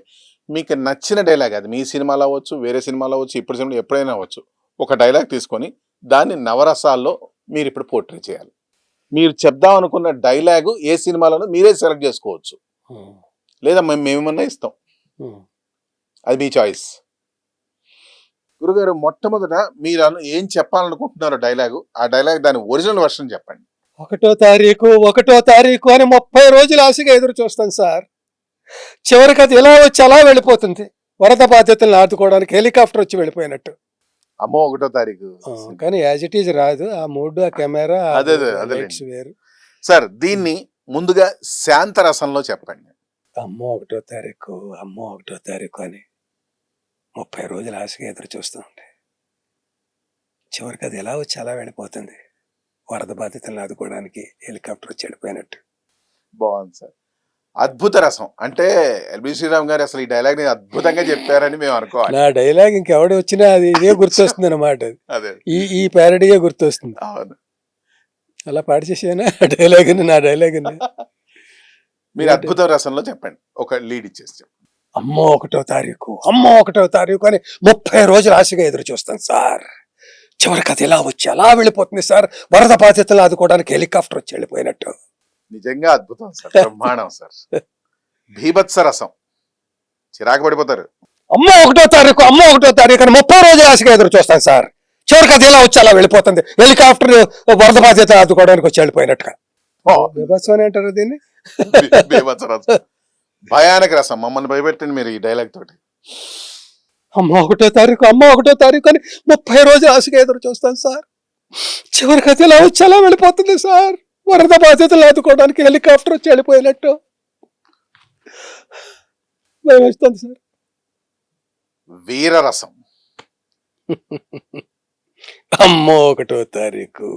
A: మీకు నచ్చిన డైలాగ్, అది మీ సినిమాలో అవ్వచ్చు, వేరే సినిమాలో అవ్వచ్చు, ఇప్పుడు సినిమాలో ఎప్పుడైనా అవ్వచ్చు, ఒక డైలాగ్ తీసుకొని దాన్ని నవరసాల్లో మీరు ఇప్పుడు పోర్ట్రే చేయాలి. మీరు చెప్దాం అనుకున్న డైలాగు ఏ సినిమాలోనూ మీరే సెలెక్ట్ చేసుకోవచ్చు, లేదా మేమేమన్నా ఇస్తాం, అది మీ చాయిస్. గురుగారు, మొట్టమొదట మీరు ఏం చెప్పాలనుకుంటున్నారో డైలాగు, ఆ డైలాగ్ దాని ఒరిజినల్ వర్షన్ చెప్పండి.
B: 1వ తారీఖు అని 30 రోజులు ఆశగా ఎదురు చూస్తాను సార్. చివరికి అది ఎలా వచ్చి అలా వెళ్ళిపోతుంది. వరద బాధ్యతలను ఆదుకోవడానికి హెలికాప్టర్ వచ్చి వెళ్ళిపోయినట్టు.
A: అమ్మో 1వ తారీఖు
B: కానీ యాజ్ ఇట్ ఈజ్ రాదు. ఆ మూడ్, ఆ కెమెరా, లైట్స్ వేరు
A: సార్. దీన్ని ముందుగా శాంత రసంలో చెప్పండి.
B: అమ్మో 1వ తారీఖు అని 30 రోజులు ఆశగా ఎదురు చూస్తూ ఉంటే చివరికి అది ఎలా వచ్చి అలా వెళ్ళిపోతుంది. వరద బాధితులను ఆదుకోవడానికి హెలికాప్టర్ వచ్చి వెళ్ళిపోయినట్టు.
A: బాగుంది సార్. అద్భుత రసం అంటే ఎల్బి శ్రీరామ్ గారు అసలు ఈ డైలాగ్ ని అద్భుతంగా చెప్పారని మేము అనుకోవాలి.
B: నా డైలాగ్ ఇంకెవడు వచ్చినా అది ఇదే గుర్తొస్తుంది అన్నమాట. ఈ ప్యారడీయే గుర్తొస్తుంది.
A: అవును,
B: అలా పాడి చేసానా డైలాగ్, నా డైలాగ్.
A: మీరు అద్భుత రసంలో చెప్పండి, ఒక లీడ్ ఇచ్చేసి చెప్పండి.
B: అమ్మో 1వ తారీఖు అని 30 రోజులు ఆశగా ఎదురు చూస్తాను సార్. చివరికి అది ఎలా వచ్చి అలా వెళ్ళిపోతుంది సార్. వరద బాధ్యతలు ఆదుకోవడానికి హెలికాప్టర్ వచ్చి వెళ్ళిపోయినట్టు.
A: నిజంగా అద్భుతం సార్, బ్రహ్మాండం సార్. భీభత్స రసం, చిరాకు పడిపోతారు.
B: అమ్మో 1వ తారీఖు అని 30 రోజులు ఆశగా ఎదురు చూస్తాను సార్. చివరికి అది ఎలా వచ్చి అలా వెళ్ళిపోతుంది. హెలికాప్టర్ వరద బాధ్యతలు ఆదుకోవడానికి వచ్చి వెళ్ళిపోయినట్టుగా. బీభత్సం అని అంటారు దీన్ని.
A: భీభత్స రసం, భయానక రసం. మమ్మల్ని భయపెట్టండి మీరు ఈ డైలాగ్ తోటి.
B: అమ్మ 1వ తారీఖు అని 30 రోజులు ఆశగా ఎదురు చూస్తాను సార్. చివరికి అది ఎలా వచ్చి అలా వెళ్ళిపోతుంది సార్. వరద బాధ్యతలు ఆదుకోవడానికి హెలికాప్టర్ వచ్చి వెళ్ళిపోయినట్టు. భయం వేస్తుంది సార్.
A: వీరరసం.
B: అమ్మో 1వ తారీఖు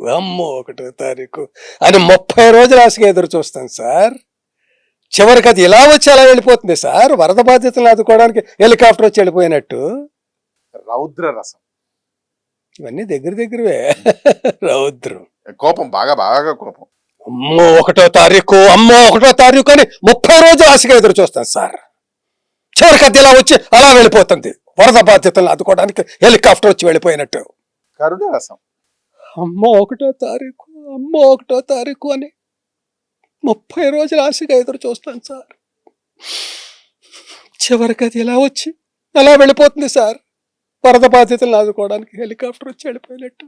B: అని 30 రోజులు ఆశగా ఎదురు చూస్తాను సార్. చివరికి అది ఎలా వచ్చి అలా వెళ్ళిపోతుంది సార్. వరద బాధ్యతలు ఆదుకోవడానికి హెలికాప్టర్ వచ్చి వెళ్ళిపోయినట్టు.
A: రౌద్ర రసం.
B: ఇవన్నీ దగ్గరవే. రౌద్రం,
A: కోపం, బాగా కోపం.
B: అమ్మో 1వ తారీఖు అని 30 రోజులు ఆశగా ఎదురు చూస్తాను సార్. చివరికి అది ఎలా వచ్చి అలా వెళ్ళిపోతుంది. వరద బాధ్యతలు ఆదుకోవడానికి హెలికాప్టర్ వచ్చి వెళ్ళిపోయినట్టు.
A: కరుణ రసం.
B: అమ్మో 1వ తారీఖు అని 30 రోజులు ఆశగా ఎదురు చూస్తాను సార్. చివరికి అది ఎలా వచ్చి అలా వెళ్ళిపోతుంది సార్. వరద బాధ్యతలను ఆదుకోవడానికి హెలికాప్టర్ వచ్చి వెళ్ళిపోయినట్టు.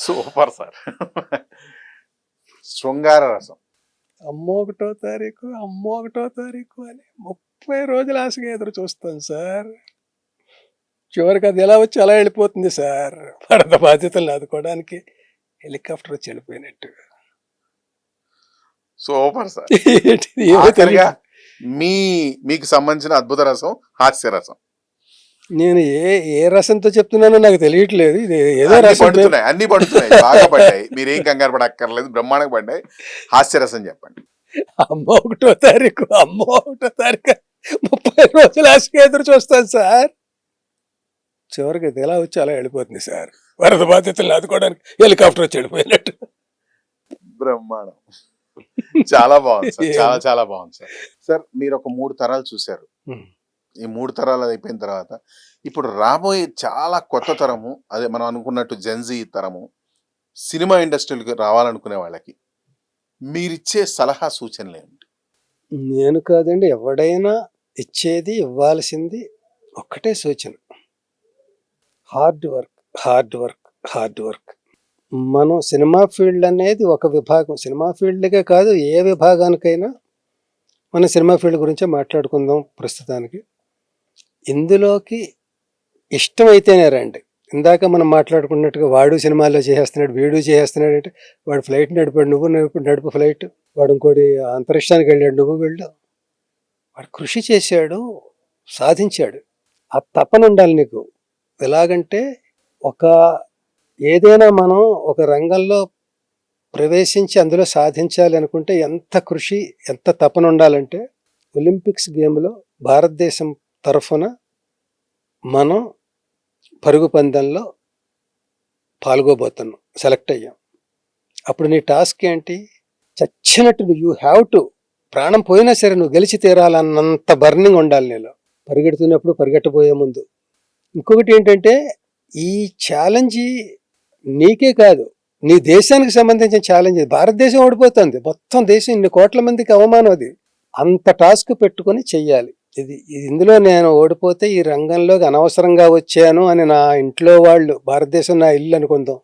A: Super sir. శృంగార రసం.
B: అమ్మో 1వ తారీఖు అని 30 రోజులు ఆశగా ఎదురు చూస్తాను సార్. చివరికి అది ఎలా వచ్చి అలా వెళ్ళిపోతుంది సార్. వరద బాధ్యతలను ఆదుకోవడానికి హెలికాప్టర్ వచ్చి వెళ్ళిపోయినట్టు.
A: Super sir. మీకు సంబంధించిన అద్భుత రసం హాస్య రసం.
B: నేను ఏ రసంతో చెప్తున్నానో నాకు తెలియట్లేదు. ఇది ఏదో రసం.
A: అన్ని పడుతున్నాయి, బాగా పడ్డాయి. మీరేం కంగారు పడక్కర్లేదు, బ్రహ్మాండంగా పడ్డాయి. హాస్య రసం చెప్పండి.
B: అమ్మ 1వ తారీఖు, అమ్మ 1వ తారీఖు 30 రోజులు ఆశగా ఎదురు చూస్తాను సార్. చివరికి ఇది ఎలా వచ్చి అలా వెళ్ళిపోతుంది సార్. వరద బాధితులను ఆదుకోవడానికి హెలికాప్టర్ వచ్చి వెళ్ళిపోయినట్టు.
A: బ్రహ్మాండం. చాలా బాగుంది సార్, చాలా చాలా బాగుంది సార్. సార్ మీరు ఒక 3 తరాలు చూశారు. ఈ 3 తరాలు అయిపోయిన తర్వాత ఇప్పుడు రాబోయే చాలా కొత్త తరము, అదే మనం అనుకున్నట్టు జెన్జీ తరము సినిమా ఇండస్ట్రీకి రావాలనుకునే వాళ్ళకి మీరిచ్చే సలహా సూచనలు ఏమిటి?
B: నేను కాదండి, ఎవడైనా ఇచ్చేది ఇవ్వాల్సింది ఒక్కటే సూచన, hard work, hard work, hard work. మనం సినిమా ఫీల్డ్ అనేది ఒక విభాగం, సినిమా ఫీల్డ్కే కాదు ఏ విభాగానికైనా. మన సినిమా ఫీల్డ్ గురించే మాట్లాడుకుందాం ప్రస్తుతానికి. ఇందులోకి ఇష్టమైతేనే రండి. ఇందాక మనం మాట్లాడుకున్నట్టుగా వాడు సినిమాల్లో చేసేస్తున్నాడు, వీడు చేసేస్తున్నాడు అంటే, వాడు ఫ్లైట్ నడిపాడు, నువ్వు నడుపు ఫ్లైట్, వాడు ఇంకోటి అంతరిక్షానికి వెళ్ళాడు, నువ్వు వెళ్ళు. వాడు కృషి చేశాడు, సాధించాడు. ఆ తపన ఉండాలి నీకు. ఎలాగంటే ఏదైనా మనం ఒక రంగంలో ప్రవేశించి అందులో సాధించాలి అనుకుంటే ఎంత కృషి, ఎంత తపన ఉండాలంటే, ఒలింపిక్స్ గేమ్లో భారతదేశం తరఫున మనం పరుగు పందెంలో పాల్గొబోతున్నాం, సెలెక్ట్ అయ్యాం. అప్పుడు నీ టాస్క్ ఏంటి? చచ్చినట్టు యూ హ్యావ్ టు, ప్రాణం పోయినా సరే నువ్వు గెలిచి తీరాలన్నంత బర్నింగ్ ఉండాలి నీలో, పరిగెడుతున్నప్పుడు, పరిగెట్టబోయే ముందు. ఇంకొకటి ఏంటంటే, ఈ ఛాలెంజ్ నీకే కాదు, నీ దేశానికి సంబంధించిన ఛాలెంజ్. భారతదేశం ఓడిపోతుంది, మొత్తం దేశం, ఇన్ని కోట్ల మందికి అవమానం. అది అంత టాస్క్ పెట్టుకొని చెయ్యాలి. ఇందులో నేను ఓడిపోతే ఈ రంగంలోకి అనవసరంగా వచ్చాను అని నా ఇంట్లో వాళ్ళు, భారతదేశం నా ఇల్లు అనుకుందాం,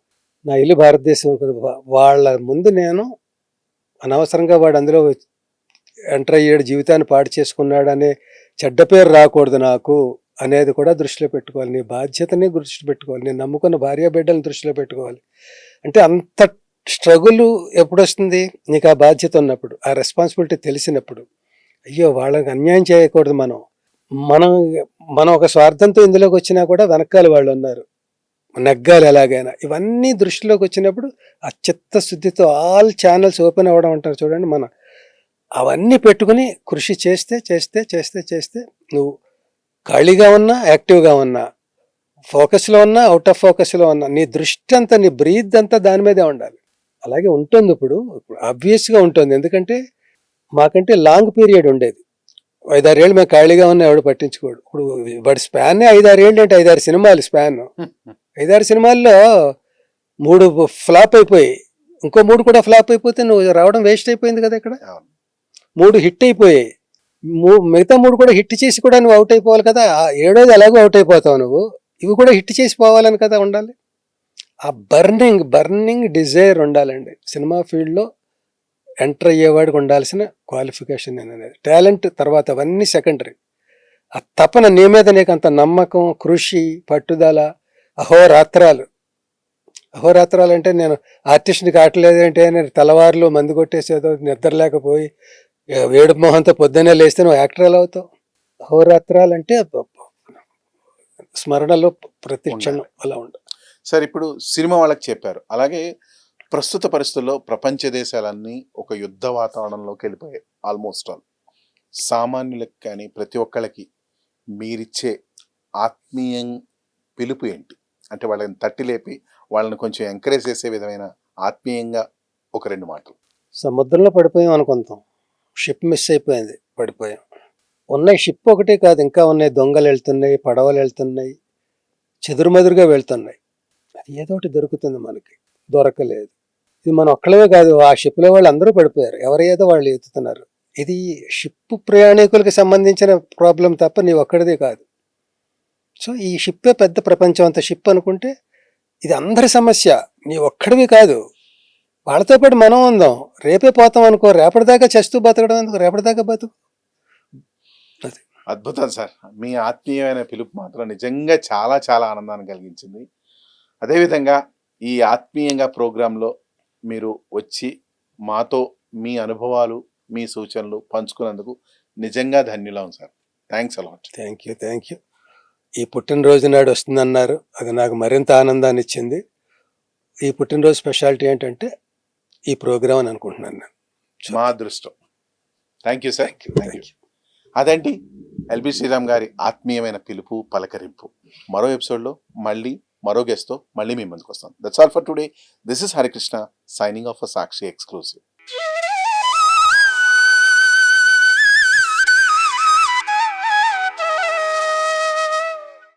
B: నా ఇల్లు భారతదేశం అనుకుందాం, వాళ్ళ ముందు నేను అనవసరంగా వాడు అందులో ఎంటర్ అయ్యాడు, జీవితాన్ని పాడు చేసుకున్నాడు అనే చెడ్డ పేరు రాకూడదు నాకు అనేది కూడా దృష్టిలో పెట్టుకోవాలి. నీ బాధ్యతని దృష్టిలో పెట్టుకోవాలి, నేను నమ్ముకున్న భార్య బిడ్డలను దృష్టిలో పెట్టుకోవాలి. అంటే అంత స్ట్రగుల్ ఎప్పుడు వస్తుంది? నీకు ఆ బాధ్యత ఉన్నప్పుడు, ఆ రెస్పాన్సిబిలిటీ తెలిసినప్పుడు. అయ్యో వాళ్ళకి అన్యాయం చేయకూడదు, మనం ఒక స్వార్థంతో ఇందులోకి వచ్చినా కూడా వెనకాల వాళ్ళు ఉన్నారు, నెగ్గాలి ఎలాగైనా. ఇవన్నీ దృష్టిలోకి వచ్చినప్పుడు ఆ చిత్తశుద్ధితో ఆల్ ఛానల్స్ ఓపెన్ అవ్వడం అంటారు చూడండి, అవన్నీ పెట్టుకుని కృషి చేస్తే చేస్తే చేస్తే చేస్తే నువ్వు ఖాళీగా ఉన్నా, యాక్టివ్గా ఉన్నా, ఫోకస్లో ఉన్నా, అవుట్ ఆఫ్ ఫోకస్లో ఉన్నా, నీ దృష్టి అంతా, నీ బ్రీత్ అంతా దాని మీదే ఉండాలి. అలాగే ఉంటుంది. ఇప్పుడు ఆబ్వియస్గా ఉంటుంది, ఎందుకంటే మాకంటే లాంగ్ పీరియడ్ ఉండేది. 5-6 ఏళ్ళు మేము ఖాళీగా ఉన్నా ఎవడు పట్టించుకోడు. ఇప్పుడు వాడి స్పాన్ 5-6 ఏళ్ళు అంటే 5-6 సినిమాలు స్పాన్. 5-6 సినిమాల్లో 3 ఫ్లాప్ అయిపోయి, ఇంకో 3 కూడా ఫ్లాప్ అయిపోతే నువ్వు రావడం వేస్ట్ అయిపోయింది కదా. ఇక్కడ 3 హిట్ అయిపోయాయి, మిగతా 3 కూడా హిట్ చేసి కూడా నువ్వు అవుట్ అయిపోవాలి కదా. 7వది ఎలాగో అవుట్ అయిపోతావు నువ్వు, ఇవి కూడా హిట్ చేసి పోవాలని కదా ఉండాలి. ఆ బర్నింగ్ డిజైర్ ఉండాలండి. సినిమా ఫీల్డ్లో ఎంటర్ అయ్యేవాడికి ఉండాల్సిన క్వాలిఫికేషన్ అనేది. టాలెంట్ తర్వాత అవన్నీ సెకండరీ. ఆ తపన, నీ మీద నీకు అంత నమ్మకం, కృషి, పట్టుదల, అహోరాత్రాలు అంటే, నేను ఆర్టిస్ట్ని కావట్లేదంటే నేను తెల్లవారులు మందు కొట్టేసేదో నిద్ర లేకపోయి వేడుపు మొహంతో పొద్దున్నే లేస్తే నువ్వు యాక్టర్ ఎలా అవుతావు? అహోరాత్రాలు అంటే స్మరణలో ప్రతి క్షణం అలా ఉండదు.
A: సార్ ఇప్పుడు సినిమా వాళ్ళకి చెప్పారు, అలాగే ప్రస్తుత పరిస్థితుల్లో ప్రపంచ దేశాలన్నీ ఒక యుద్ధ వాతావరణంలోకి వెళ్ళిపోయాయి ఆల్మోస్ట్ ఆల్. సామాన్యులకు కానీ ప్రతి ఒక్కళ్ళకి మీరిచ్చే ఆత్మీయం పిలుపు ఏంటి? అంటే వాళ్ళని తట్టి లేపి వాళ్ళని కొంచెం ఎంకరేజ్ చేసే విధమైన ఆత్మీయంగా ఒక 2 మాటలు.
B: సముద్రంలో పడిపోయాం అనుకుంటాం, షిప్ మిస్ అయిపోయింది, పడిపోయాం. ఉన్నాయి షిప్ ఒకటే కాదు, ఇంకా ఉన్నాయి. దొంగలు వెళ్తున్నాయి, పడవలు వెళ్తున్నాయి, చెదురుమదురుగా వెళ్తున్నాయి. అది ఏదో ఒకటి దొరుకుతుంది, మనకి దొరకలేదు. ఇది మనం ఒక్కళ్ళమే కాదు, ఆ షిప్లో వాళ్ళు అందరూ పడిపోయారు, ఎవరేదో వాళ్ళు ఎత్తుతున్నారు. ఇది షిప్ ప్రయాణికులకి సంబంధించిన ప్రాబ్లం తప్ప నీ ఒక్కడిదే కాదు. సో ఈ షిప్పే పెద్ద ప్రపంచం అంత షిప్ అనుకుంటే ఇది అందరి సమస్య, నీ ఒక్కడివి కాదు. వాళ్ళతో పాటు మనం ఉందాం. రేపే పోతాం అనుకో, రేపటిదాకా చేస్తూ బతకడం ఎందుకు, రేపటిదాకా బతుకు.
A: అద్భుతం సార్, మీ ఆత్మీయమైన పిలుపు మాత్రం నిజంగా చాలా చాలా ఆనందాన్ని కలిగించింది. అదేవిధంగా ఈ ఆత్మీయంగా ప్రోగ్రాంలో మీరు వచ్చి మాతో మీ అనుభవాలు, మీ సూచనలు పంచుకున్నందుకు నిజంగా ధన్యులం sir. Thanks a lot.
B: Thank you. ఈ పుట్టినరోజు నాడు వస్తుందన్నారు, అది నాకు మరింత ఆనందాన్ని ఇచ్చింది. ఈ పుట్టినరోజు స్పెషాలిటీ ఏంటంటే ఈ ప్రోగ్రామ్ అని అనుకుంటున్నాను నేను.
A: మా అదృష్టం. Thank you sir, thank you. అదండి ఎల్బి శ్రీరామ్ గారి ఆత్మీయమైన పిలుపు పలకరింపు. మరో ఎపిసోడ్లో మళ్ళీ మరో గెస్ట్తో మళ్ళీ మీ ముందుకు వస్తాం. That's all for today. This is Harikrishna signing of a Sakshi exclusive.